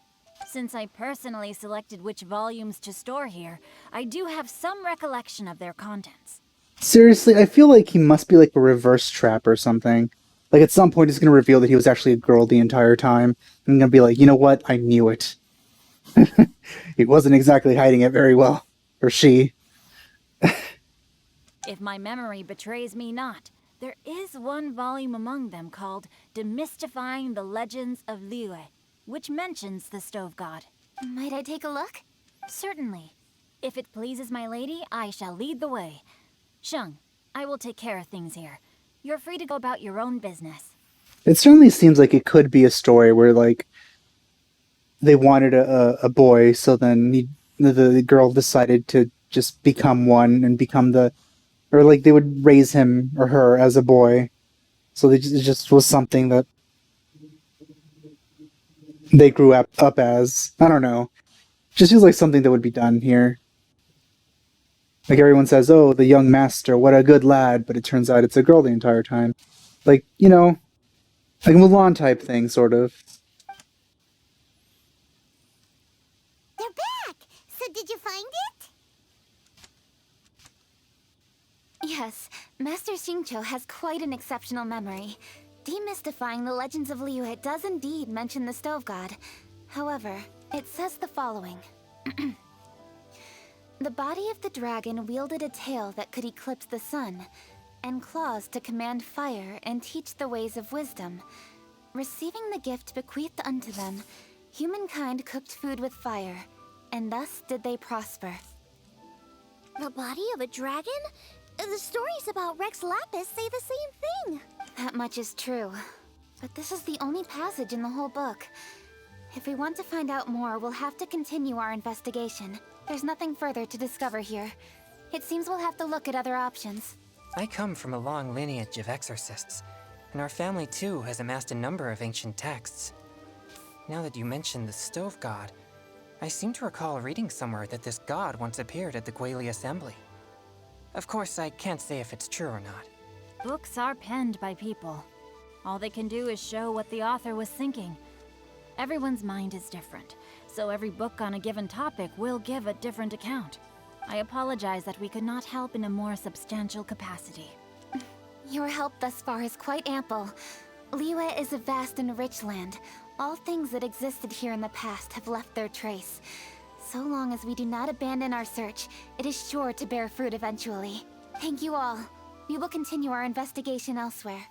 Since I personally selected which volumes to store here, I do have some recollection of their contents. Seriously, I feel like he must be like a reverse trap or something. Like at some point he's going to reveal that he was actually a girl the entire time. And I'm going to be like, you know what? I knew it. He wasn't exactly hiding it very well. Or she. If my memory betrays me not, there is one volume among them called Demystifying the Legends of Liyue, which mentions the stove god. Might I take a look? Certainly. If it pleases my lady, I shall lead the way. Sheng, I will take care of things here. You're free to go about your own business. It certainly seems like it could be a story where, like, they wanted a boy, so then the girl decided to just become one and become the... Or, like, they would raise him or her as a boy. So it just was something that they grew up as. I don't know. Just feels like something that would be done here. Like everyone says, oh, the young master, what a good lad, but it turns out it's a girl the entire time. Like, you know, like a Mulan type thing, sort of. They're back! So did you find it? Yes, Master Xingqiu has quite an exceptional memory. Demystifying the legends of Liyue does indeed mention the stove god. However, it says the following. The body of the dragon wielded a tail that could eclipse the sun, and claws to command fire and teach the ways of wisdom. Receiving the gift bequeathed unto them, humankind cooked food with fire, and thus did they prosper. The body of a dragon? The stories about Rex Lapis say the same thing. That much is true. But this is the only passage in the whole book. If we want to find out more, we'll have to continue our investigation. There's nothing further to discover here. It seems we'll have to look at other options. I come from a long lineage of exorcists, and our family too has amassed a number of ancient texts. Now that you mention the stove god, I seem to recall reading somewhere that this god once appeared at the Guili Assembly. Of course, I can't say if it's true or not. Books are penned by people. All they can do is show what the author was thinking. Everyone's mind is different, so every book on a given topic will give a different account. I apologize that we could not help in a more substantial capacity. Your help thus far is quite ample. Liyue is a vast and rich land. All things that existed here in the past have left their trace. So long as we do not abandon our search, it is sure to bear fruit eventually. Thank you all. We will continue our investigation elsewhere.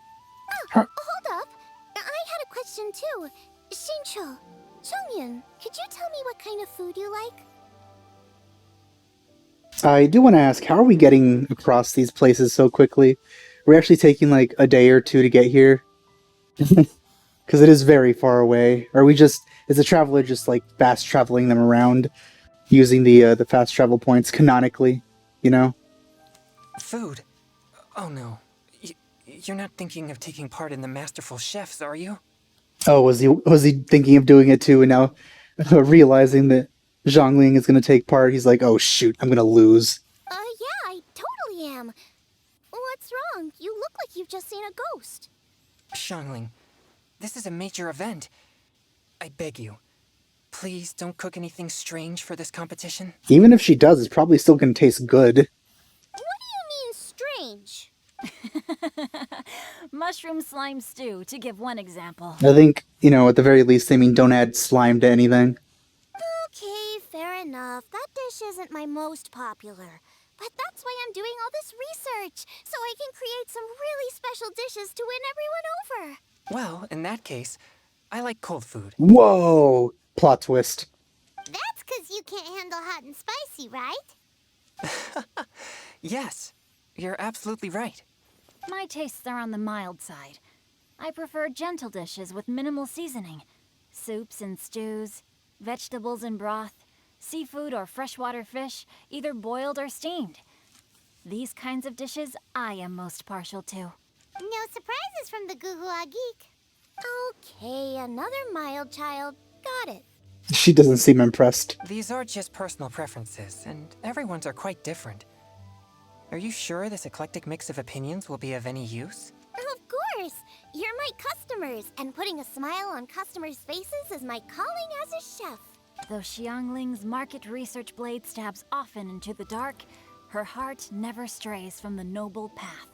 Hold up. I had a question too. Xingqiu, Zhongyun, could you tell me what kind of food you like? I do want to ask, how are we getting across these places so quickly? We're actually taking like a day or two to get here? Because it is very far away. Or is the traveler just like fast traveling them around using the fast travel points canonically, you know? Food? Oh no. You're not thinking of taking part in the Masterful Chefs, are you? Oh, was he thinking of doing it too, and now realizing that Zhongling is going to take part, he's like, oh shoot, I'm going to lose. Yeah, I totally am. What's wrong? You look like you've just seen a ghost. Xiangling, this is a major event. I beg you, please don't cook anything strange for this competition. Even if she does, it's probably still going to taste good. What do you mean, strange? Mushroom slime stew, to give one example. I think, at the very least, they mean don't add slime to anything. Okay, fair enough. That dish isn't my most popular. But that's why I'm doing all this research, so I can create some really special dishes to win everyone over. Well, in that case, I like cold food. Whoa! Plot twist. That's because you can't handle hot and spicy, right? Yes, you're absolutely right. My tastes are on the mild side. I prefer gentle dishes with minimal seasoning. Soups and stews, vegetables and broth, seafood or freshwater fish, either boiled or steamed. These kinds of dishes I am most partial to. No surprises from the Guhua Geek. Okay, another mild child. Got it. She doesn't seem impressed. These are just personal preferences, and everyone's are quite different. Are you sure this eclectic mix of opinions will be of any use? Of course! You're my customers, and putting a smile on customers' faces is my calling as a chef. Though Xiangling's market research blade stabs often into the dark, her heart never strays from the noble path.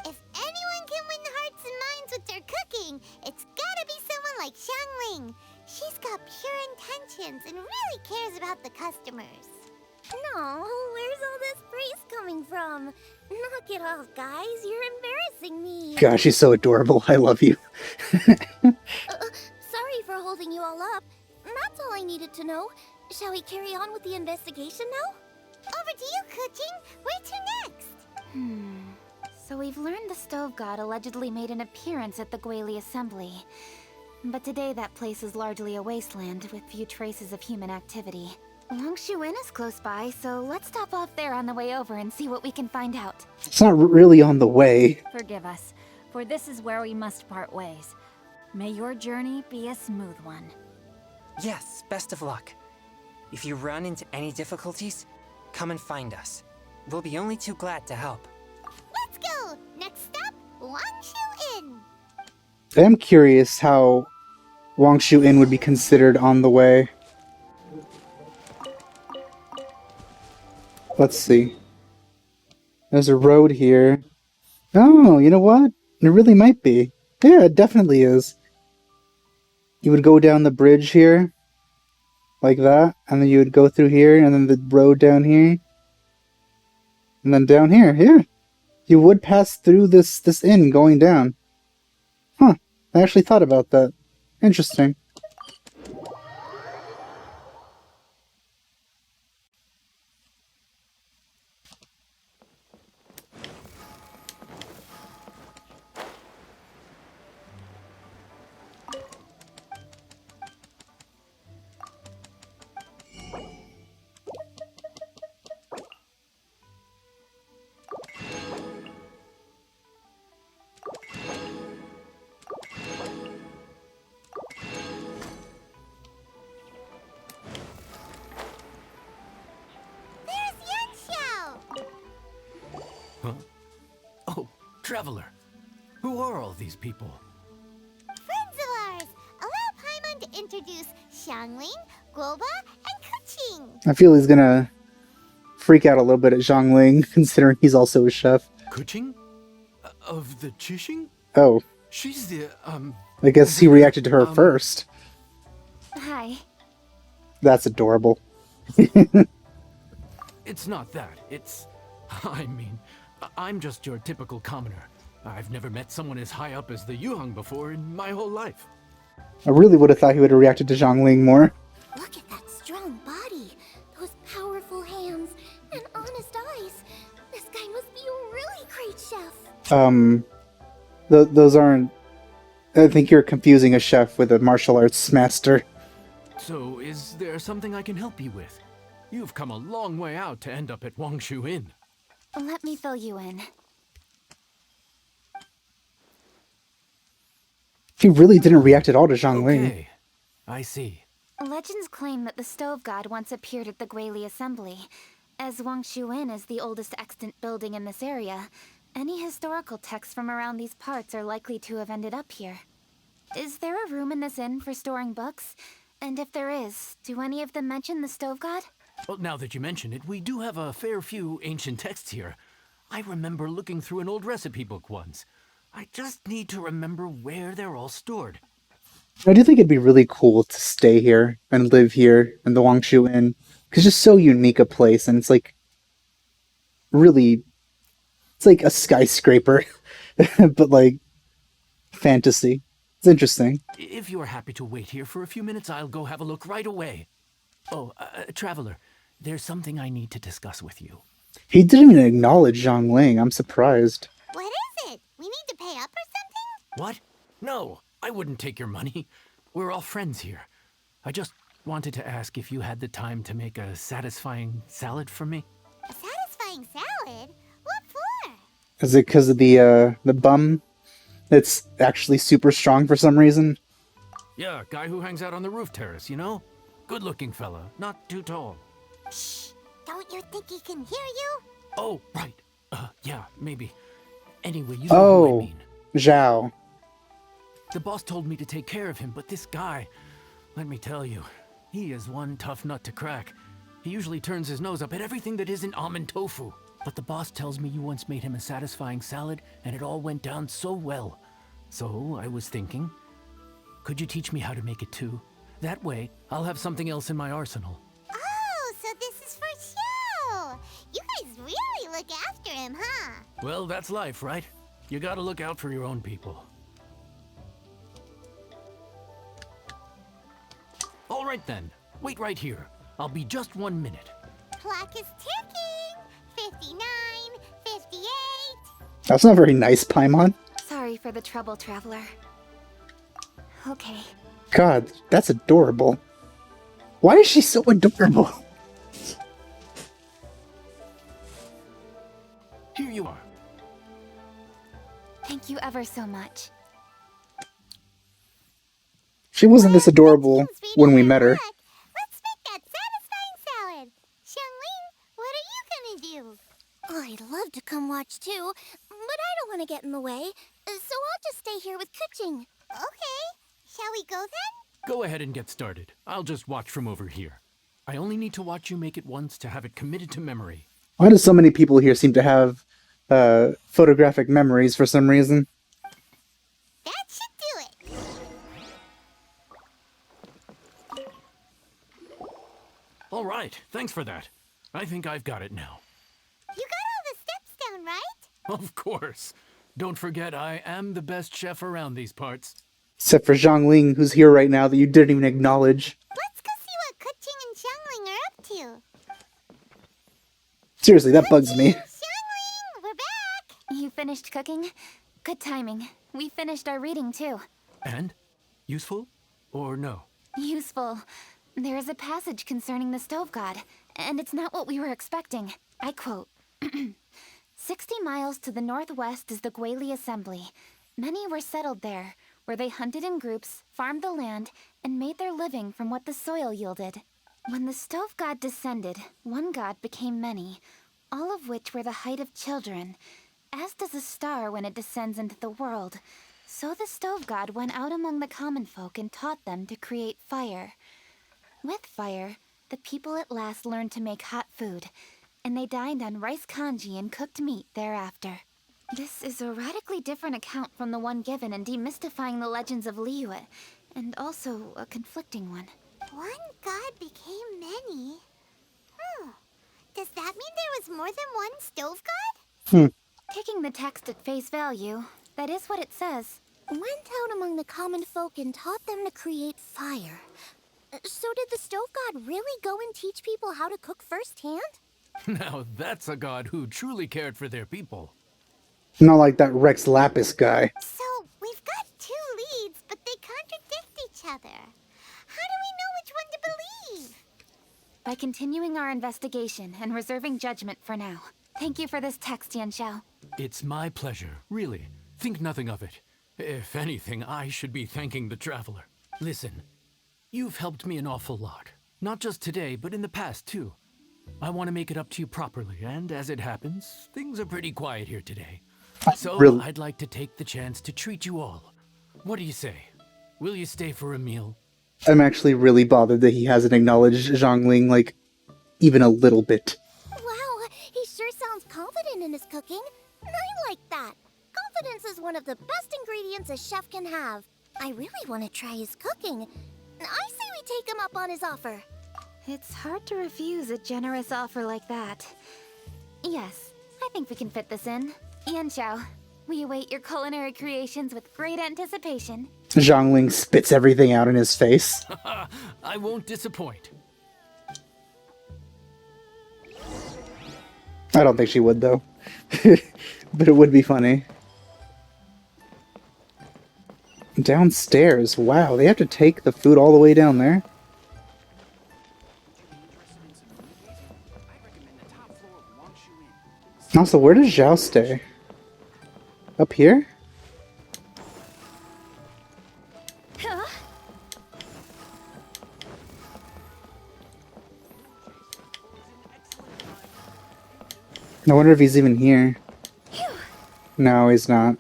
If anyone can win hearts and minds with their cooking, it's gotta be someone like Xiangling. She's got pure intentions and really cares about the customers. No, where's all this praise coming from? Knock it off, guys. You're embarrassing me. Gosh, she's so adorable. I love you. Sorry for holding you all up. That's all I needed to know. Shall we carry on with the investigation now? Over to you, Kuching. Where to next? So we've learned the stove god allegedly made an appearance at the Guili Assembly. But today that place is largely a wasteland with few traces of human activity. Longshuin is close by, so let's stop off there on the way over and see what we can find out. It's not really on the way. Forgive us, for this is where we must part ways. May your journey be a smooth one. Yes, best of luck. If you run into any difficulties, come and find us. We'll be only too glad to help. Let's go! Next stop, Wangshu Inn. I am curious how Wangshu Inn would be considered on the way. Let's see. There's a road here. Oh, you know what? It really might be. Yeah, it definitely is. You would go down the bridge here, like that, and then you would go through here, and then the road down here, and then down here. Yeah, you would pass through this inn going down. Huh? I actually thought about that. Interesting. There's Yanxiao! Huh? Oh, Traveler. Who are all these people? Friends of ours! Allow Paimon to introduce Xiangling, Guoba, and Kuching. I feel he's gonna freak out a little bit at Zhongling, considering he's also a chef. Kuching? Of the Chishing? Oh, She's the, I guess he reacted to her first. Hi. That's adorable. It's not that. It's... I mean, I'm just your typical commoner. I've never met someone as high up as the Yuheng before in my whole life. I really would have thought he would have reacted to Zhongling more. Look at that strong body, those powerful hands, and honest eyes. This guy must be a really great chef. Those aren't... I think you're confusing a chef with a martial arts master. So, is there something I can help you with? You've come a long way out to end up at Wangshu Inn. Let me fill you in. He really didn't react at all to Zhongling. Okay, I see. Legends claim that the Stove God once appeared at the Guili Assembly. As Wangshu Inn is the oldest extant building in this area, any historical texts from around these parts are likely to have ended up here. Is there a room in this inn for storing books? And if there is, do any of them mention the Stove God? Well, now that you mention it, we do have a fair few ancient texts here. I remember looking through an old recipe book once. I just need to remember where they're all stored. I do think it'd be really cool to stay here and live here in the Wangshu Inn. Because it's just so unique a place, and it's like... really... It's like a skyscraper, but like... fantasy. It's interesting. If you are happy to wait here for a few minutes, I'll go have a look right away. Oh, Traveler, there's something I need to discuss with you. He didn't even acknowledge Zhongling. I'm surprised. What is it? We need to pay up or something? What? No, I wouldn't take your money. We're all friends here. I just wanted to ask if you had the time to make a satisfying salad for me. A satisfying salad? What for? Is it because of the bum that's actually super strong for some reason? Yeah, guy who hangs out on the roof terrace, you know? Good-looking fella, not too tall. Shh! Don't you think he can hear you? Oh, right. Yeah, maybe. Anyway, you know who I mean. Zhao. The boss told me to take care of him, but this guy, let me tell you, he is one tough nut to crack. He usually turns his nose up at everything that isn't almond tofu. But the boss tells me you once made him a satisfying salad, and it all went down so well. So, I was thinking, could you teach me how to make it too? That way, I'll have something else in my arsenal. Oh, so this is for show! You guys really look after him, huh? Well, that's life, right? You gotta look out for your own people. All right then, wait right here. I'll be just 1 minute. Clock is ticking! 59, 58... That's not very nice, Paimon. Sorry for the trouble, Traveler. Okay. God, that's adorable. Why is she so adorable? Here you are. Thank you ever so much. She wasn't this adorable when we met her. Let's make that satisfying salad. Xiangling, what are want to get in the way, so I'll just stay here with Kuching. Okay, shall we go then? Go ahead and get started. I'll just watch from over here. I only need to watch you make it once to have it committed to memory. Why do so many people here seem to have photographic memories for some reason? That should do it. All right, thanks for that. I think I've got it now. You got all the steps down, right? Of course. Don't forget, I am the best chef around these parts. Except for Zhongling, who's here right now that you didn't even acknowledge. Let's go see what Kuching and Xiangling are up to. Seriously, that bugs me. Xiangling, we're back. You finished cooking? Good timing. We finished our reading too. And? Useful? Or no? Useful. There is a passage concerning the stove god, and it's not what we were expecting. I quote, 60 miles to the northwest is the Guili Assembly. Many were settled there, where they hunted in groups, farmed the land, and made their living from what the soil yielded. When the stove god descended, one god became many, all of which were the height of children. As does a star when it descends into the world, so the stove god went out among the common folk and taught them to create fire. With fire, the people at last learned to make hot food, and they dined on rice congee and cooked meat thereafter. This is a radically different account from the one given in Demystifying the Legends of Liyue, and also a conflicting one. One god became many. Does that mean there was more than one stove god? Taking the text at face value, that is what it says. Went out among the common folk and taught them to create fire. So did the stove god really go and teach people how to cook firsthand? Now that's a god who truly cared for their people. Not like that Rex Lapis guy. So, we've got two leads, but they contradict each other. How do we know which one to believe? By continuing our investigation and reserving judgment for now. Thank you for this text, Yanxiao. It's my pleasure, really. Think nothing of it. If anything, I should be thanking the traveler. Listen, you've helped me an awful lot. Not just today, but in the past, too. I want to make it up to you properly, and as it happens, things are pretty quiet here today. So Really? I'd like to take the chance to treat you all. What do you say? Will you stay for a meal? I'm actually really bothered that he hasn't acknowledged Zhongling, like, even a little bit. Wow, he sure sounds confident in his cooking. I like that. Confidence is one of the best ingredients a chef can have. I really want to try his cooking. I say we take him up on his offer. It's hard to refuse a generous offer like that. Yes, I think we can fit this in. Yanxiao, we await your culinary creations with great anticipation. Zhongling spits everything out in his face. I won't disappoint. I don't think she would, though. But it would be funny. Downstairs. Wow, they have to take the food all the way down there? Also, where does Zhao stay? Up here? I wonder if he's even here. No, he's not.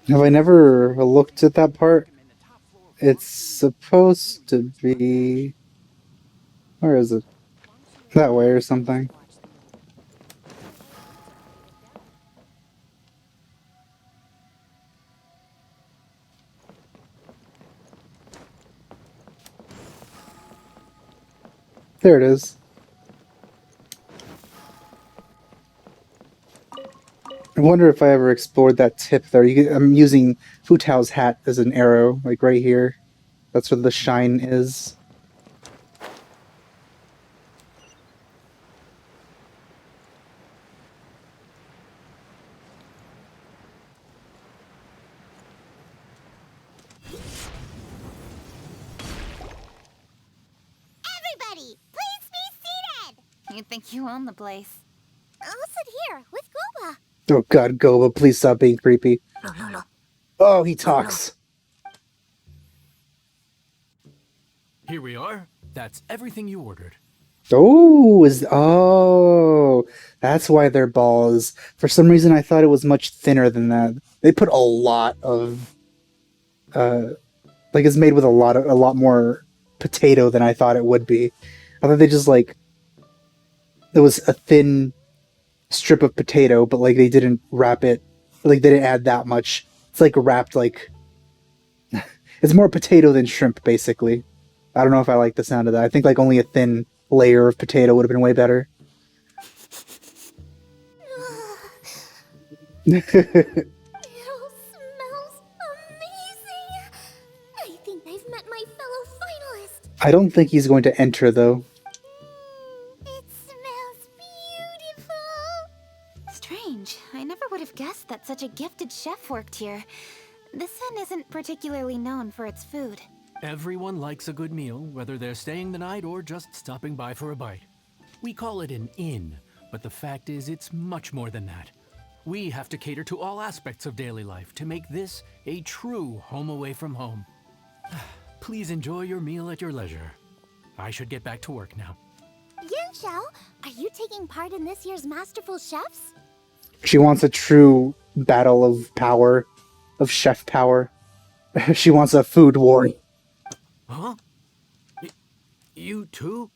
Have I never looked at that part? It's supposed to be... Where is it? That way or something. There it is. I wonder if I ever explored that tip there. I'm using Fu Tao's hat as an arrow, like right here. That's where the shine is. Everybody, please be seated! You think you own the place. I'll sit here with Goba. Oh god, Goba, please stop being creepy. Oh, he talks. Here we are. That's everything you ordered. Oh, that's why they're balls. For some reason, I thought it was much thinner than that. They put a lot of, like it's made with a lot more potato than I thought it would be. I thought they just like there was a thin strip of potato, but like they didn't wrap it, like they didn't add that much. It's like wrapped like it's more potato than shrimp, basically. I don't know if I like the sound of that. I think like only a thin layer of potato would have been way better. It all smells amazing. I think I've met my fellow finalist. I don't think he's going to enter though. It smells beautiful. Strange. I never would have guessed that such a gifted chef worked here. This inn isn't particularly known for its food. Everyone likes a good meal, whether they're staying the night or just stopping by for a bite. We call it an inn, but the fact is it's much more than that. We have to cater to all aspects of daily life to make this a true home away from home. Please enjoy your meal at your leisure. I should get back to work now. Yanxiao, are you taking part in this year's Masterful Chefs? She wants a true battle of power, of chef power. She wants a food war. Huh? You too?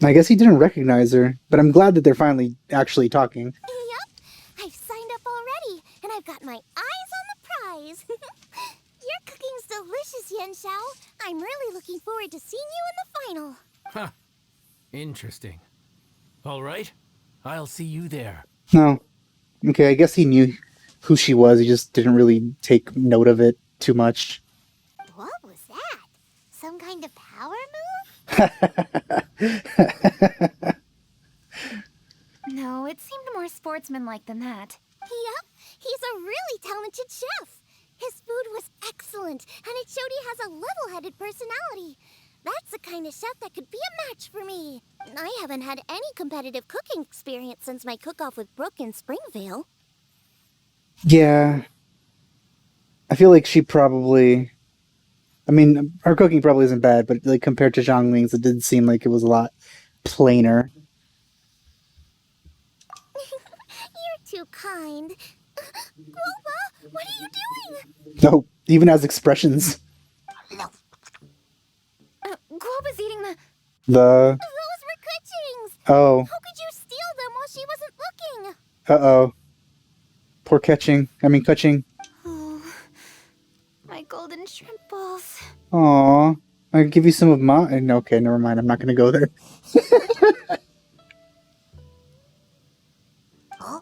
I guess he didn't recognize her, but I'm glad that they're finally actually talking. Yep, I've signed up already, and I've got my eyes on the prize. Your cooking's delicious, Yanxiao. I'm really looking forward to seeing you in the final. Huh. Interesting. All right. I'll see you there. No. Okay, I guess he knew who she was. He just didn't really take note of it too much. What was that? Some kind of power No, it seemed more sportsmanlike than that. Yep, he's a really talented chef. His food was excellent, and it showed he has a level-headed personality. That's the kind of chef that could be a match for me. I haven't had any competitive cooking experience since my cook-off with Brooke in Springvale. Yeah. I feel like she probably... I mean, her cooking probably isn't bad, but like compared to Zhang Ling's, it did seem like it was a lot plainer. You're too kind. Guoba, what are you doing? No, even has expressions. Guoba's eating the... The... Those were Kuching's. Oh. How could you steal them while she wasn't looking? Uh-oh. Poor Kuching. Oh, my golden shrimp balls. Aw. I'll give you some of mine. Okay, never mind. I'm not going to go there. Huh?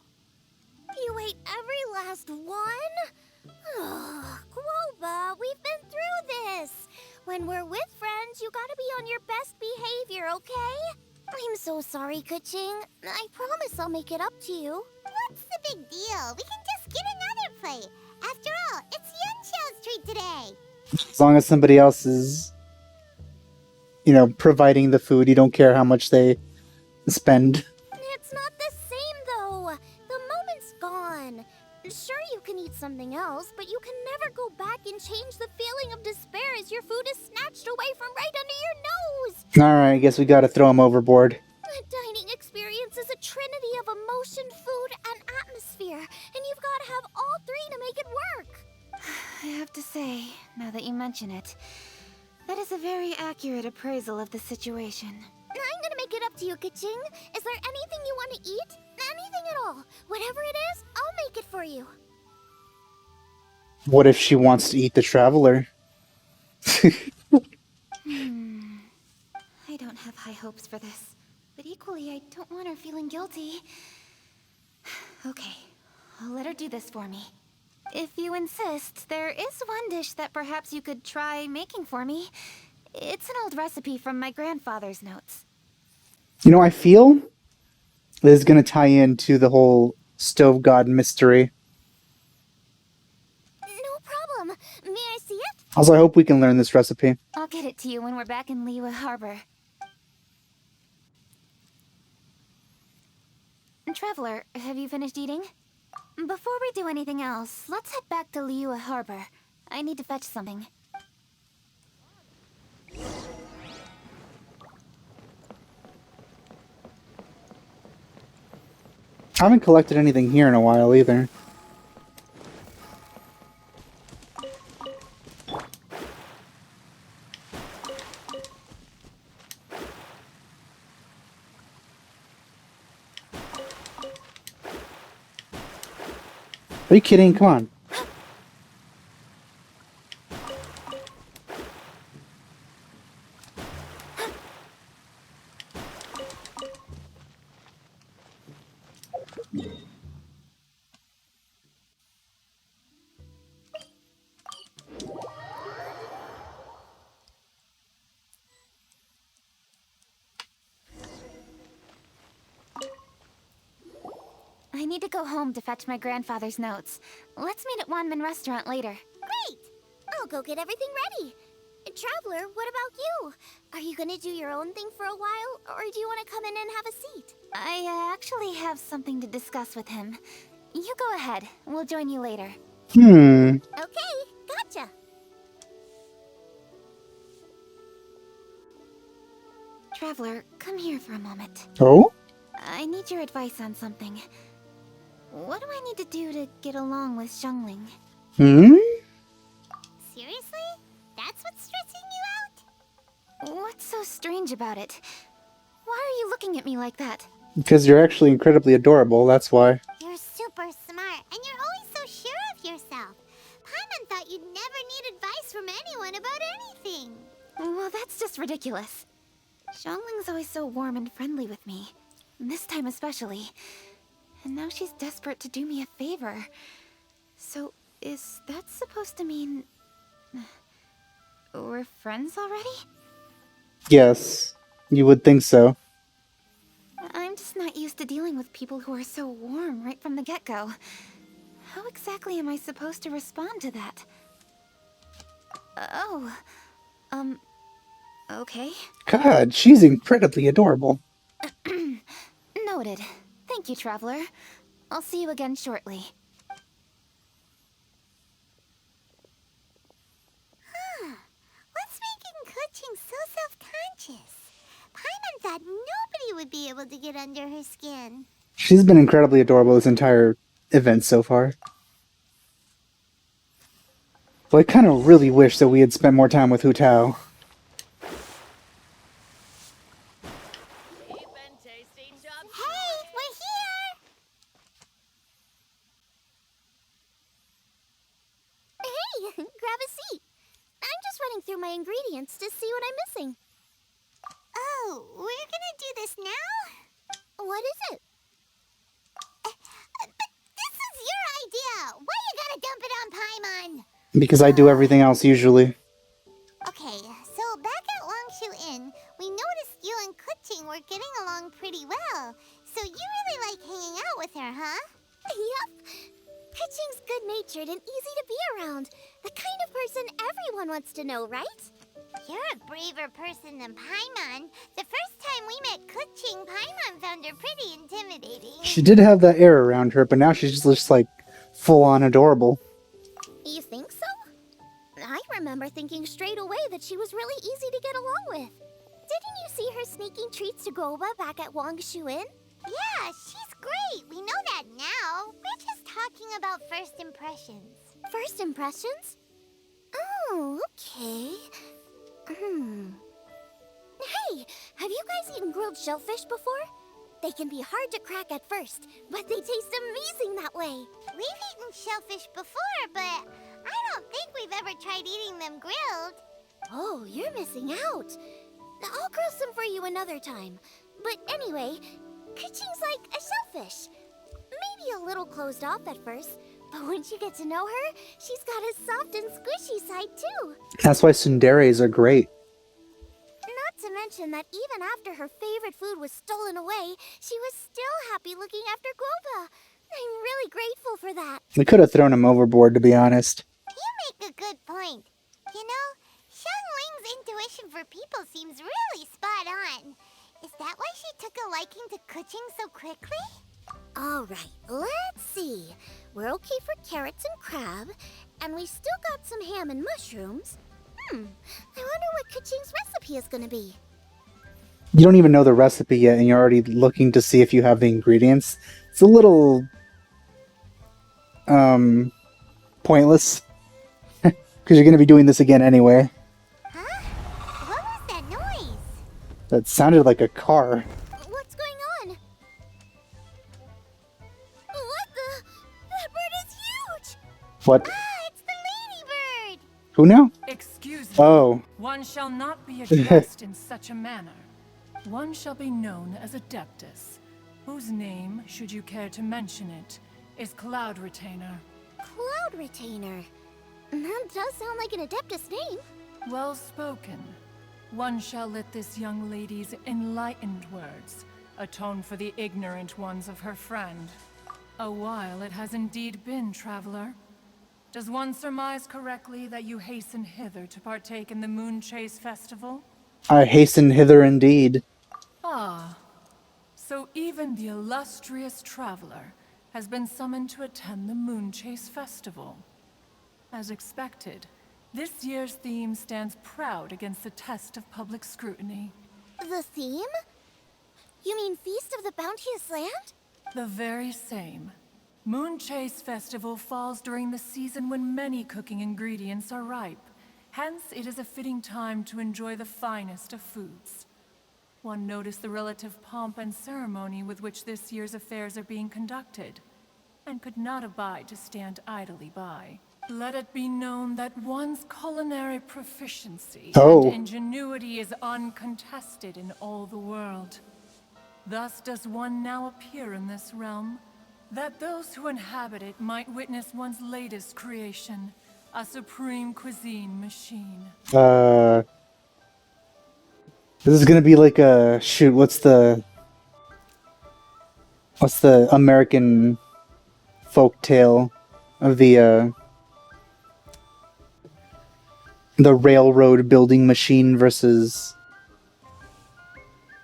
You ate every last one? Ugh, Guoba, we've been through this. When we're with friends, you gotta be on your best behavior, okay? I'm so sorry, Kuching. I promise I'll make it up to you. What's the big deal? We can just get another plate. After all, it's Yanxiao's treat today. As long as somebody else is, providing the food, you don't care how much they spend. It's not the same, though. The moment's gone. Sure, you can eat something else, but you can never go back and change the feeling of despair as your food is snatched away from right under your nose. Alright, I guess we gotta throw him overboard. A dining experience is a trinity of emotion, food, and atmosphere, and you've got to have all three to make it work. I have to say, now that you mention it, that is a very accurate appraisal of the situation. I'm gonna make it up to you, Kuching. Is there anything you want to eat? Anything at all. Whatever it is, I'll make it for you. What if she wants to eat the traveler? I don't have high hopes for this, but equally I don't want her feeling guilty. Okay, I'll let her do this for me. If you insist, there is one dish that perhaps you could try making for me. It's an old recipe from my grandfather's notes. I feel this is going to tie into the whole stove god mystery. No problem. May I see it? Also, I hope we can learn this recipe. I'll get it to you when we're back in Liyue Harbor. Traveler, have you finished eating? Before we do anything else, let's head back to Liyue Harbor. I need to fetch something. I haven't collected anything here in a while either. Are you kidding? Come on. I need to go home to fetch my grandfather's notes. Let's meet at Wanman Restaurant later. Great! I'll go get everything ready. Traveler, what about you? Are you gonna do your own thing for a while, or do you want to come in and have a seat? I actually have something to discuss with him. You go ahead. We'll join you later. Hmm. Okay, gotcha. Traveler, come here for a moment. Oh? I need your advice on something. What do I need to do to get along with Xiangling? Hmm? Seriously? That's what's stressing you out? What's so strange about it? Why are you looking at me like that? Because you're actually incredibly adorable, that's why. You're super smart, and you're always so sure of yourself. Paimon thought you'd never need advice from anyone about anything. Well, that's just ridiculous. Xiangling's always so warm and friendly with me. This time especially. And now she's desperate to do me a favor. So, is that supposed to mean... we're friends already? Yes, you would think so. I'm just not used to dealing with people who are so warm right from the get-go. How exactly am I supposed to respond to that? Okay. God, she's incredibly adorable. Noted. Thank you, Traveler. I'll see you again shortly. What's making Kuching so self-conscious? Paimon thought nobody would be able to get under her skin. She's been incredibly adorable this entire event so far. Well, I kind of really wish that we had spent more time with Hu Tao. Hey, we're here! Hey, grab a seat. I'm just running through my ingredients to see what I'm missing. Oh, we're gonna do this now? What is it? But this is your idea! Why you gotta dump it on Paimon? Because I do everything else usually. Okay, so back at Longshu Inn, we noticed you and Kuching were getting along pretty well. So you really like hanging out with her, huh? Yep. Kuching's good-natured and easy to be around. The kind of person everyone wants to know, right? You're a braver person than Paimon. The first time we met Kuching, Paimon found her pretty intimidating. She did have that air around her, but now she's just like full-on adorable. You think so? I remember thinking straight away that she was really easy to get along with. Didn't you see her sneaking treats to Goba back at Wangshu Inn? Yeah, she's great. We know that now. We're just talking about first impressions. First impressions? Oh, okay. Hey, have you guys eaten grilled shellfish before? They can be hard to crack at first, but they taste amazing that way. We've eaten shellfish before, but I don't think we've ever tried eating them grilled. Oh, you're missing out. I'll grill some for you another time. But anyway, Kuching's like a shellfish. Maybe a little closed off at first, but once you get to know her, she's got a soft and squishy side too. That's why tsunderes are great. Not to mention that even after her favorite food was stolen away, she was still happy looking after Groba. I'm really grateful for that. We could have thrown him overboard, to be honest. You make a good point. You know, Xiangling's intuition for people seems really spot on. Is that why she took a liking to Kuching so quickly? Alright, let's see. We're okay for carrots and crab, and we still got some ham and mushrooms. I wonder what Kuching's recipe is gonna be. You don't even know the recipe yet, and you're already looking to see if you have the ingredients. It's a little pointless because you're going to be doing this again anyway. Huh? What was that noise? That sounded like a car. What's going on? What the? That bird is huge! What? Ah, it's the ladybird! Who now? Excuse me. Oh. One shall not be addressed in such a manner. One shall be known as Adeptus, whose name, should you care to mention it, is Cloud Retainer. Cloud Retainer. That does sound like an Adeptus name. Well spoken. One shall let this young lady's enlightened words atone for the ignorant ones of her friend. A while it has indeed been, traveler. Does one surmise correctly that you hasten hither to partake in the Moonchase festival? I hasten hither indeed. Ah, so even the illustrious traveler has been summoned to attend the Moonchase festival. As expected, this year's theme stands proud against the test of public scrutiny. The theme? You mean Feast of the Bounteous Land? The very same. Moonchase Festival falls during the season when many cooking ingredients are ripe. Hence, it is a fitting time to enjoy the finest of foods. One noticed the relative pomp and ceremony with which this year's affairs are being conducted, and could not abide to stand idly by. Let it be known that one's culinary proficiency and ingenuity is uncontested in all the world. Thus does one now appear in this realm, that those who inhabit it might witness one's latest creation, a supreme cuisine machine. This is gonna be like a shoot. What's the American folk tale of the railroad building machine versus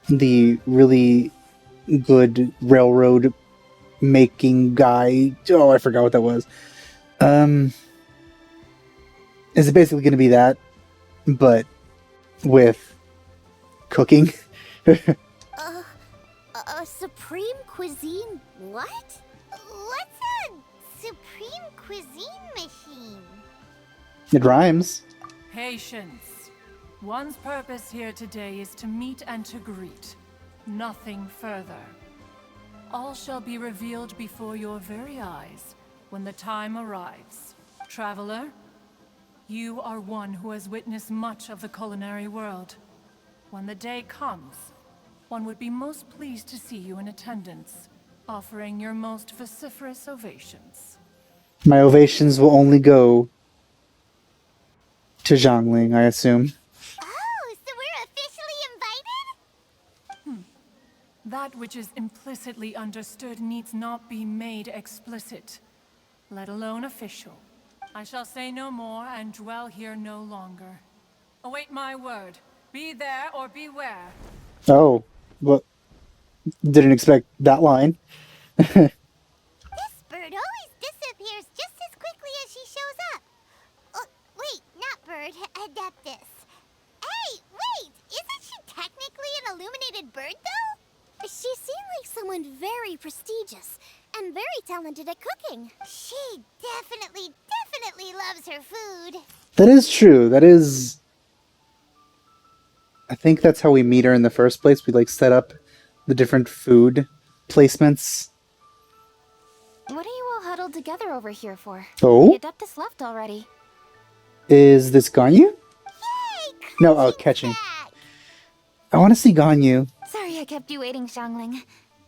the really good railroad making guy? Oh, I forgot what that was. Is it basically gonna be that, but with cooking? A supreme cuisine what? What's a supreme cuisine machine? It rhymes. Patience. One's purpose here today is to meet and to greet. Nothing further. All shall be revealed before your very eyes when the time arrives. Traveler, you are one who has witnessed much of the culinary world. When the day comes, one would be most pleased to see you in attendance, offering your most vociferous ovations. My ovations will only go to Zhongling, I assume. Oh, so we're officially invited? That which is implicitly understood needs not be made explicit, let alone official. I shall say no more and dwell here no longer. Await my word. Be there or beware. Oh, well, didn't expect that line. This bird always disappears just as quickly as she shows up. Oh, wait, not bird, Adeptus. Hey, wait, isn't she technically an illuminated bird, though? She seemed like someone very prestigious and very talented at cooking. She definitely loves her food. That is true. That is... I think that's how we meet her in the first place. We, like, set up the different food placements. What are you all huddled together over here for? Oh? The Adeptus left already. Is this Ganyu? Yay! No, oh, catching. I want to see Ganyu. Sorry I kept you waiting, Xiangling.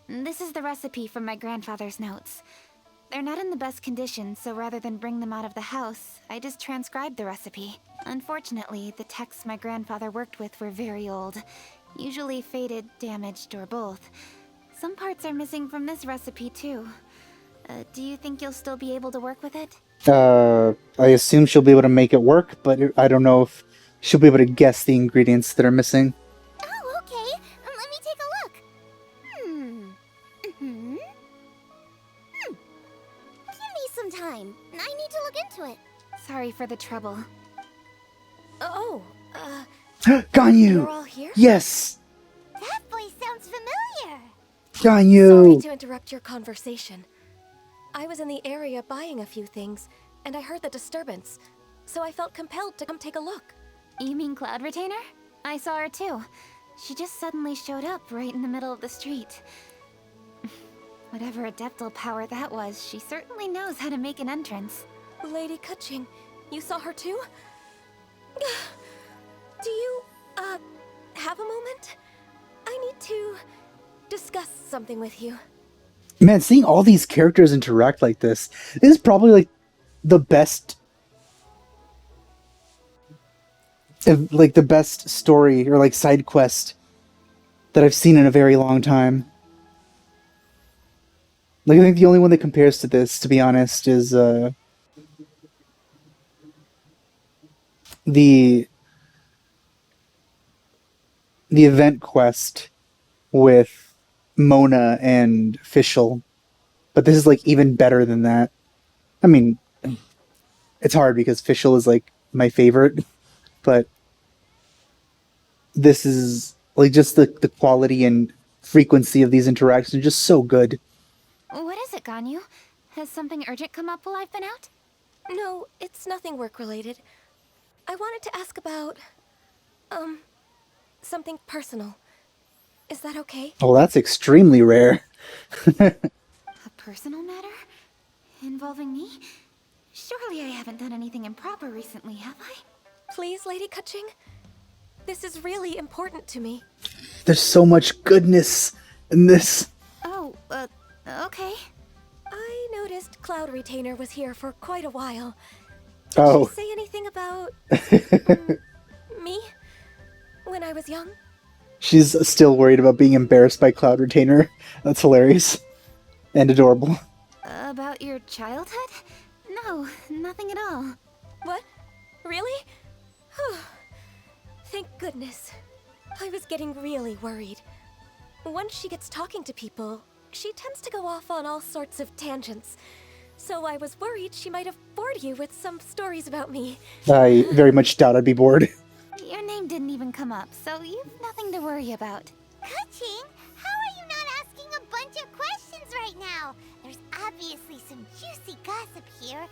This is the recipe from my grandfather's notes. They're not in the best condition, so rather than bring them out of the house, I just transcribed the recipe. Unfortunately, the texts my grandfather worked with were very old. Usually faded, damaged, or both. Some parts are missing from this recipe, too. Do you think you'll still be able to work with it? I assume she'll be able to make it work, but I don't know if she'll be able to guess the ingredients that are missing. Oh, okay. Let me take a look. Give me some time. I need to look into it. Sorry for the trouble. Oh, Ganyu! you're all here? Yes! That voice sounds familiar. Got Sorry you. to interrupt your conversation. I was in the area buying a few things, and I heard the disturbance, so I felt compelled to come take a look. You mean Cloud Retainer? I saw her too. She just suddenly showed up right in the middle of the street. Whatever adeptal power that was, she certainly knows how to make an entrance. Lady Kutching, you saw her too? Do you, have a moment? I need to discuss something with you. Man, seeing all these characters interact like this is probably like the best, like the best story or like side quest that I've seen in a very long time. Like I think the only one that compares to this, to be honest, is the event quest with Mona and Fischl. But this is like even better than that. I mean, it's hard because Fischl is like my favorite, but this is like just the quality and frequency of these interactions are just so good. What is it, Ganyu? Has something urgent come up while I've been out? No, it's nothing work-related. I wanted to ask about, something personal. Is that okay? Oh, that's extremely rare. A personal matter? Involving me? Surely I haven't done anything improper recently, have I? Please, Lady Kutching? This is really important to me. There's so much goodness in this. Oh, okay. I noticed Cloud Retainer was here for quite a while. Oh. Did she say anything about me when I was young? She's still worried about being embarrassed by Cloud Retainer. That's hilarious. And adorable. About your childhood? No, nothing at all. What? Really? Thank goodness. I was getting really worried. Once she gets talking to people, she tends to go off on all sorts of tangents. So I was worried she might have bored you with some stories about me. I very much doubt I'd be bored. Your name didn't even come up, so you've nothing to worry about. Kutching, how are you not asking a bunch of questions right now? There's obviously some juicy gossip here.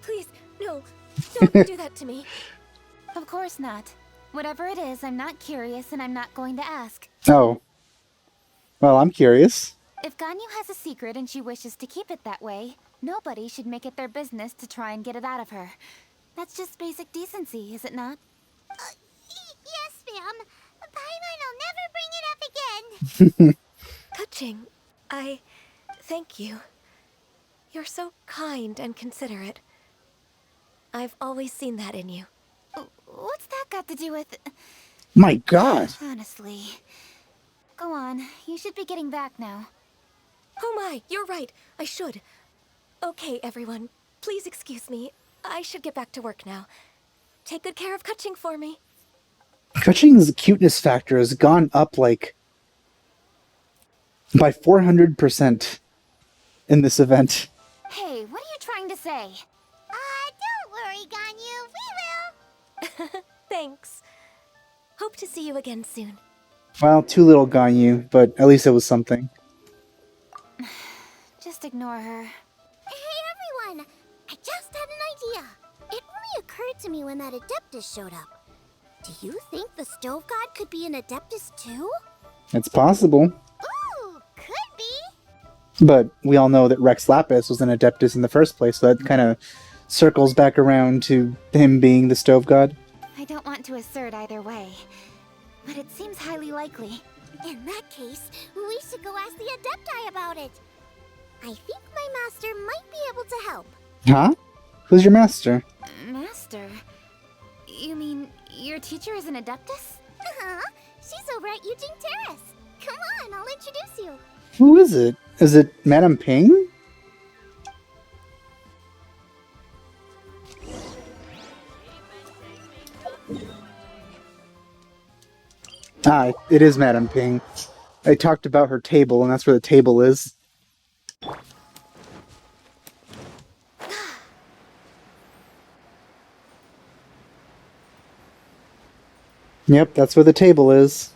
Please, no, don't do that to me. Of course not. Whatever it is, I'm not curious and I'm not going to ask. Oh. Well, I'm curious. If Ganyu has a secret and she wishes to keep it that way, nobody should make it their business to try and get it out of her. That's just basic decency, is it not? Yes, ma'am. Paimon will never bring it up again. Kutching, I thank you. You're so kind and considerate. I've always seen that in you. What's that got to do with... My God. Honestly. Go on. You should be getting back now. Oh my, you're right. I should. Okay, everyone. Please excuse me. I should get back to work now. Take good care of Kutching for me. Kutching's cuteness factor has gone up like by 400% in this event. Hey, what are you trying to say? Don't worry, Ganyu. We will. Thanks. Hope to see you again soon. Well, too little Ganyu, but at least it was something. Just ignore her. Hey, everyone! I just had an idea. It only occurred to me when that Adeptus showed up. Do you think the Stove God could be an Adeptus too? It's possible. Ooh, could be. But we all know that Rex Lapis was an Adeptus in the first place, so that kind of circles back around to him being the Stove God. I don't want to assert either way, but it seems highly likely. In that case, we should go ask the Adepti about it. I think my master might be able to help. Huh? Who's your master? Master? You mean your teacher is an Adeptus? Uh-huh. She's over at Eugene Terrace. Come on, I'll introduce you. Who is it? Is it Madame Ping? Ah, it is Madame Ping. I talked about her table, and that's where the table is. Yep, that's where the table is.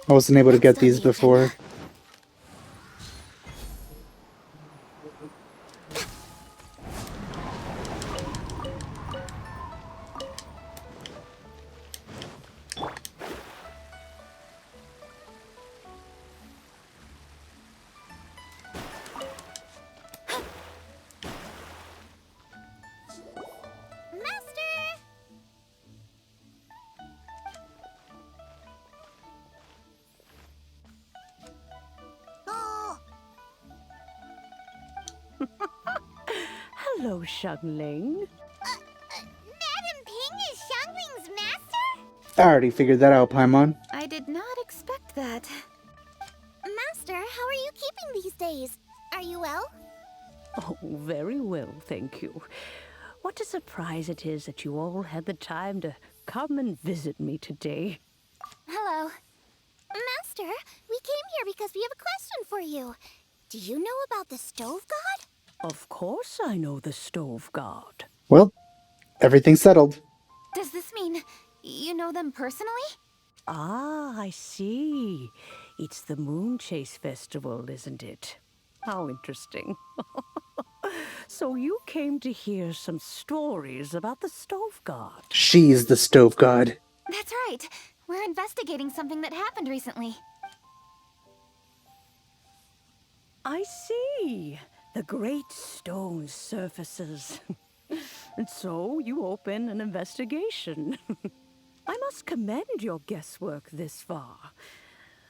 I wasn't able to get Next on these the before. agenda. Master! Oh, Hello, Xiangling. Madam Ping is Xiangling's master? I already figured that out, Paimon. I did not expect that. Master, how are you keeping these days? Are you well? Oh, very well, thank you. What a surprise it is that you all had the time to come and visit me today. Hello. Master, we came here because we have a question for you. Do you know about the stove god? Of course I know the stove god. Well, everything's settled. Does this mean you know them personally? Ah, I see. It's the Moonchase festival, isn't it? How interesting. So you came to hear some stories about the stove god. She's the stove god. That's right. We're investigating something that happened recently. I see. The great stone surfaces. And so you open an investigation. I must commend your guesswork this far.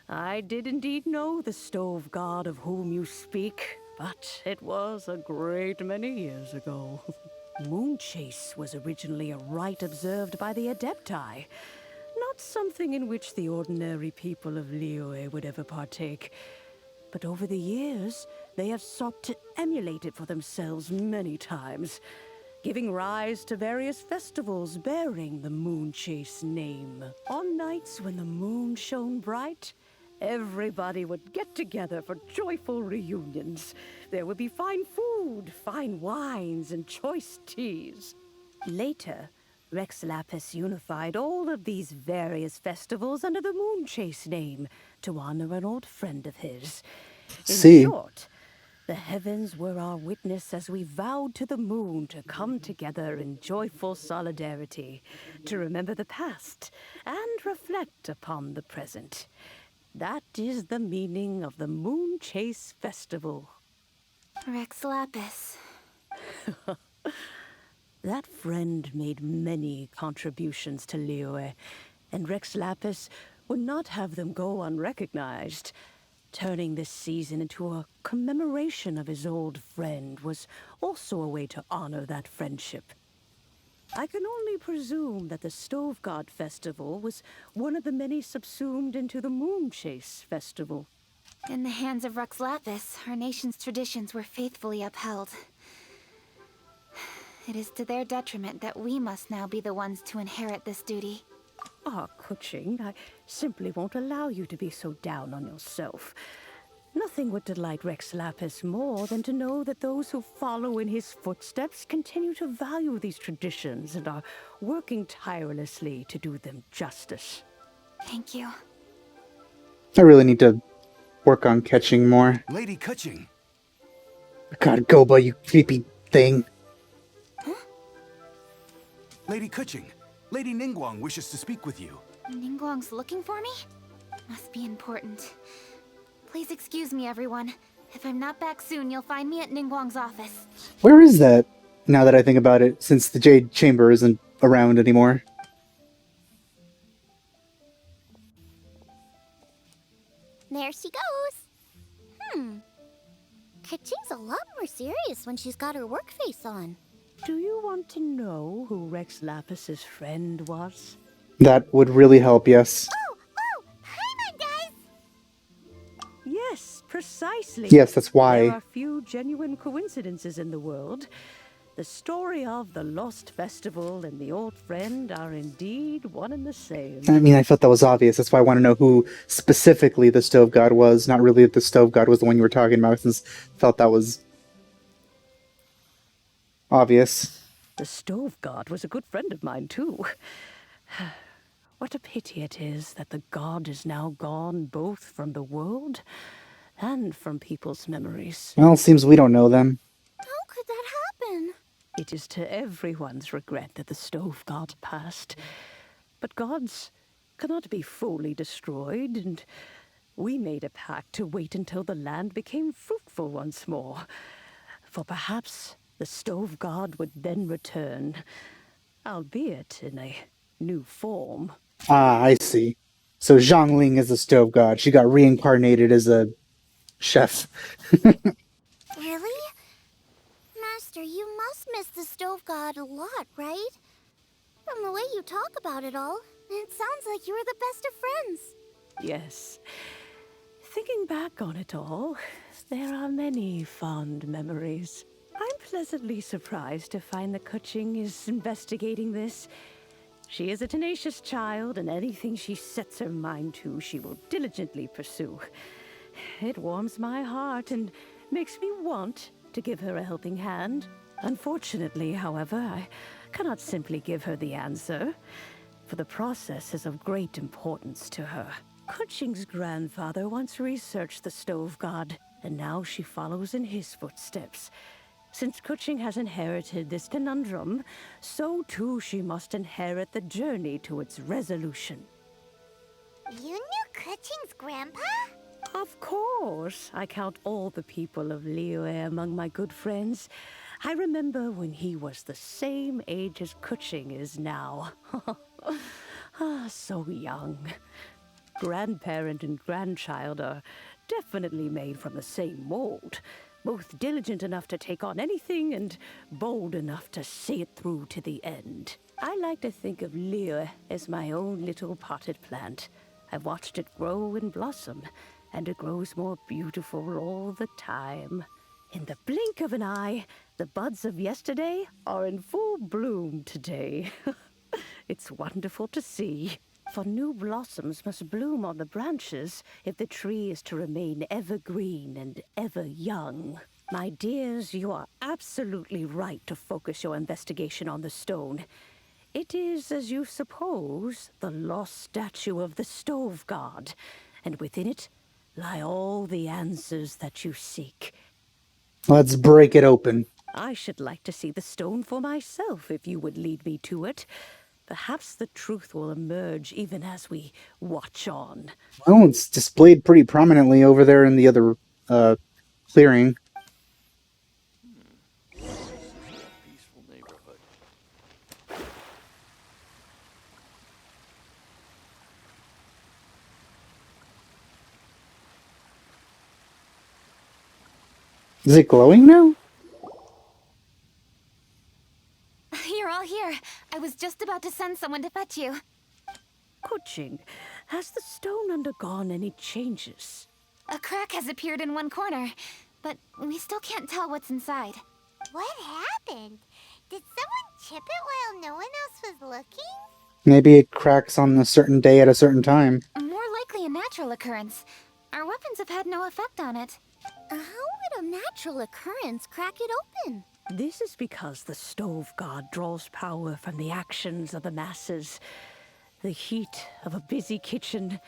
I did indeed know the stove god of whom you speak, but it was a great many years ago. Moonchase was originally a rite observed by the Adepti, not something in which the ordinary people of Liyue would ever partake. But over the years, they have sought to emulate it for themselves many times, giving rise to various festivals bearing the Moonchase name. On nights when the moon shone bright, everybody would get together for joyful reunions. There would be fine food, fine wines, and choice teas. Later, Rex Lapis unified all of these various festivals under the Moonchase name to honor an old friend of his. In short, the heavens were our witness as we vowed to the moon to come together in joyful solidarity, to remember the past and reflect upon the present. That is the meaning of the Moonchase Festival. Rex Lapis. That friend made many contributions to Liyue, and Rex Lapis would not have them go unrecognized. Turning this season into a commemoration of his old friend was also a way to honor that friendship. I can only presume that the Stove God Festival was one of the many subsumed into the Moonchase Festival. In the hands of Rex Lapis, our nation's traditions were faithfully upheld. It is to their detriment that we must now be the ones to inherit this duty. Ah, Kuching, I simply won't allow you to be so down on yourself. Nothing would delight Rex Lapis more than to know that those who follow in his footsteps continue to value these traditions and are working tirelessly to do them justice. Thank you. I really need to work on catching more. Lady Kuching. God, Goba, you creepy thing. Lady Kuching, Lady Ningguang wishes to speak with you. Ningguang's looking for me? Must be important. Please excuse me, everyone. If I'm not back soon, you'll find me at Ningguang's office. Where is that, now that I think about it, since the Jade Chamber isn't around anymore? There she goes. Kaching's a lot more serious when she's got her work face on. Do you want to know who Rex Lapis's friend was? That would really help, yes. Paimon does! Yes, precisely. Yes, that's why. There are few genuine coincidences in the world. The story of the Lost Festival and the old friend are indeed one and the same. I mean, I felt that was obvious. That's why I want to know who specifically the Stove God was. Not really if the Stove God was the one you were talking about, since I felt that was obvious. The Stove God was a good friend of mine, too. What a pity it is that the god is now gone both from the world and from people's memories. Well, it seems we don't know them. How could that happen? It is to everyone's regret that the stove god passed. But gods cannot be fully destroyed, and we made a pact to wait until the land became fruitful once more. For perhaps the stove god would then return, albeit in a new form. Ah, I see. So Zhongling is the stove god. She got reincarnated as a chef. Really? Master, you must miss the stove god a lot, right? From the way you talk about it all, it sounds like you were the best of friends. Yes. Thinking back on it all, there are many fond memories. I'm pleasantly surprised to find that Kuching is investigating this. She is a tenacious child, and anything she sets her mind to, she will diligently pursue. It warms my heart and makes me want to give her a helping hand. Unfortunately, however, I cannot simply give her the answer, for the process is of great importance to her. Kuching's grandfather once researched the stove god, and now she follows in his footsteps. Since Kuching has inherited this conundrum, so too she must inherit the journey to its resolution. You knew Kuching's grandpa? Of course. I count all the people of Liyue among my good friends. I remember when he was the same age as Kuching is now. So young. Grandparent and grandchild are definitely made from the same mold. Both diligent enough to take on anything and bold enough to see it through to the end. I like to think of Liyue as my own little potted plant. I've watched it grow and blossom, and it grows more beautiful all the time. In the blink of an eye, the buds of yesterday are in full bloom today. It's wonderful to see. For new blossoms must bloom on the branches if the tree is to remain evergreen and ever young. My dears, you are absolutely right to focus your investigation on the stone. It is, as you suppose, the lost statue of the stove god, and within it lie all the answers that you seek. Let's break it open. I should like to see the stone for myself if you would lead me to it. Perhaps the truth will emerge even as we watch on. Well, it's displayed pretty prominently over there in the other clearing. Peaceful neighborhood. Is it glowing now? You're all here. I was just about to send someone to fetch you. Kuching, has the stone undergone any changes? A crack has appeared in one corner, but we still can't tell what's inside. What happened? Did someone chip it while no one else was looking? Maybe it cracks on a certain day at a certain time. More likely a natural occurrence. Our weapons have had no effect on it. How would a natural occurrence crack it open? This is because the stove god draws power from the actions of the masses. The heat of a busy kitchen,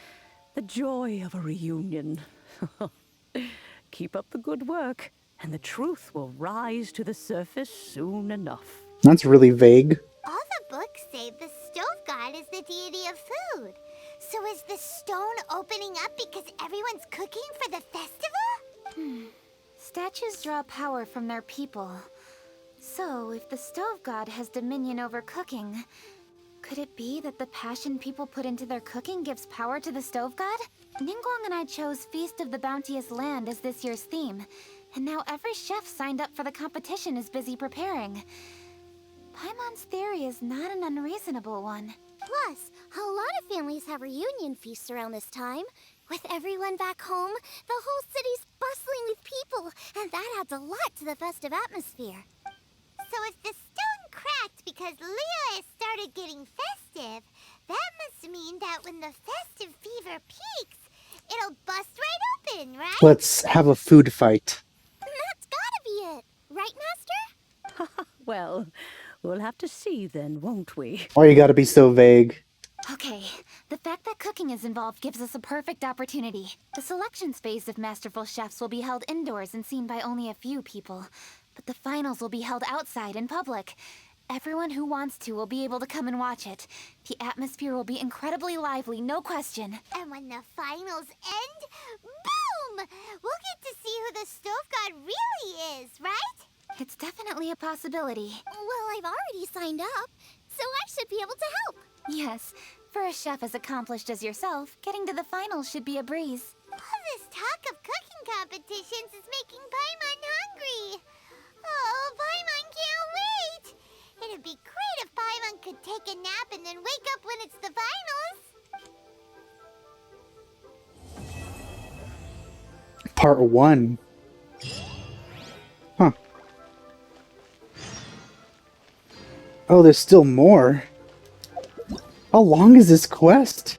the joy of a reunion. Keep up the good work, and the truth will rise to the surface soon enough. That's really vague. All the books say the stove god is the deity of food. So is the stone opening up because everyone's cooking for the festival? Statues draw power from their people. So, if the stove god has dominion over cooking, could it be that the passion people put into their cooking gives power to the stove god? Ningguang and I chose Feast of the Bounteous Land as this year's theme, and now every chef signed up for the competition is busy preparing. Paimon's theory is not an unreasonable one. Plus, a lot of families have reunion feasts around this time. With everyone back home, the whole city's bustling with people, and that adds a lot to the festive atmosphere. So if the stone cracked because Liyue started getting festive, that must mean that when the festive fever peaks, it'll bust right open, right? Let's have a food fight. That's gotta be it, right, Master? Well, we'll have to see then, won't we? Why you gotta be so vague? Okay, the fact that cooking is involved gives us a perfect opportunity. The selection phase of masterful chefs will be held indoors and seen by only a few people, but the finals will be held outside in public. Everyone who wants to will be able to come and watch it. The atmosphere will be incredibly lively, no question. And when the finals end, boom! We'll get to see who the stove god really is, right? It's definitely a possibility. Well, I've already signed up, so I should be able to help. Yes, for a chef as accomplished as yourself, getting to the finals should be a breeze. All this talk of cooking competitions is making Paimon hungry. Oh, Paimon can't wait! It'd be great if Paimon could take a nap and then wake up when it's the finals. Part 1. Huh. Oh, there's still more. How long is this quest?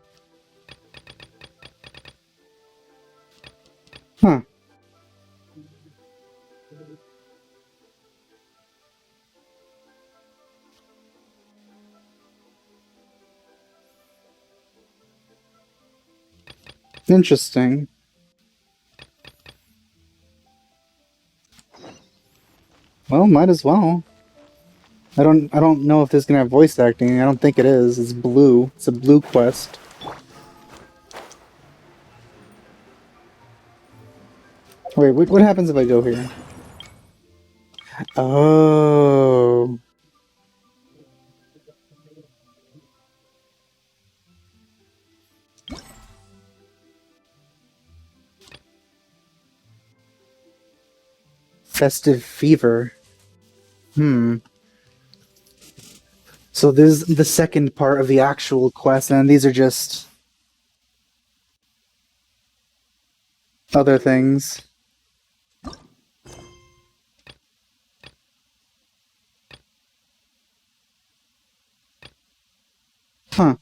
Huh. Interesting. Well, might as well. I don't know if this is gonna have voice acting. I don't think it is. It's blue. It's a blue quest. Wait, what happens if I go here? Oh. Festive fever. So this is the second part of the actual quest, and these are just other things. Huh.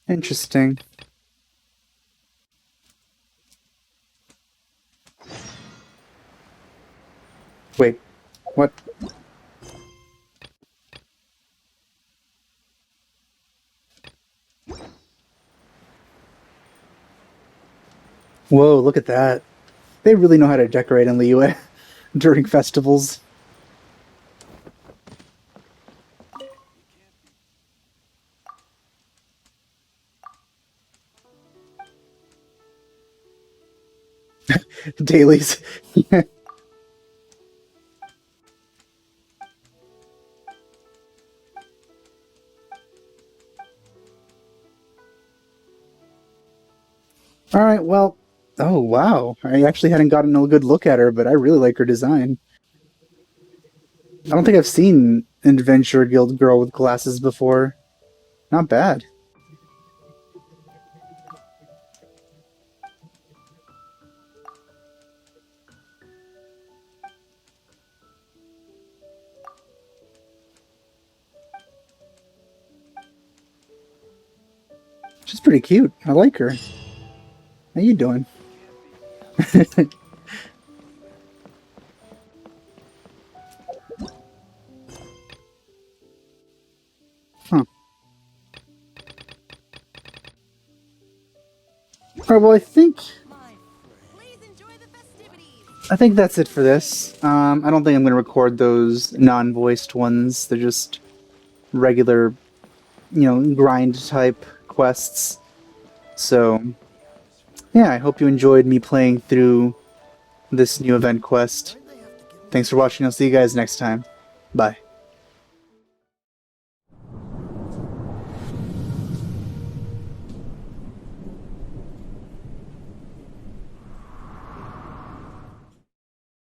Interesting. Wait, what? Whoa, look at that. They really know how to decorate in Liyue during festivals. Dailies. Alright, well, oh wow. I actually hadn't gotten a good look at her, but I really like her design. I don't think I've seen an Adventure Guild girl with glasses before. Not bad. She's pretty cute. I like her. How you doing? Huh. Alright, well I think that's it for this. I don't think I'm gonna record those non-voiced ones. They're just regular, grind type quests. So yeah, I hope you enjoyed me playing through this new event quest. Thanks for watching. I'll see you guys next time. Bye.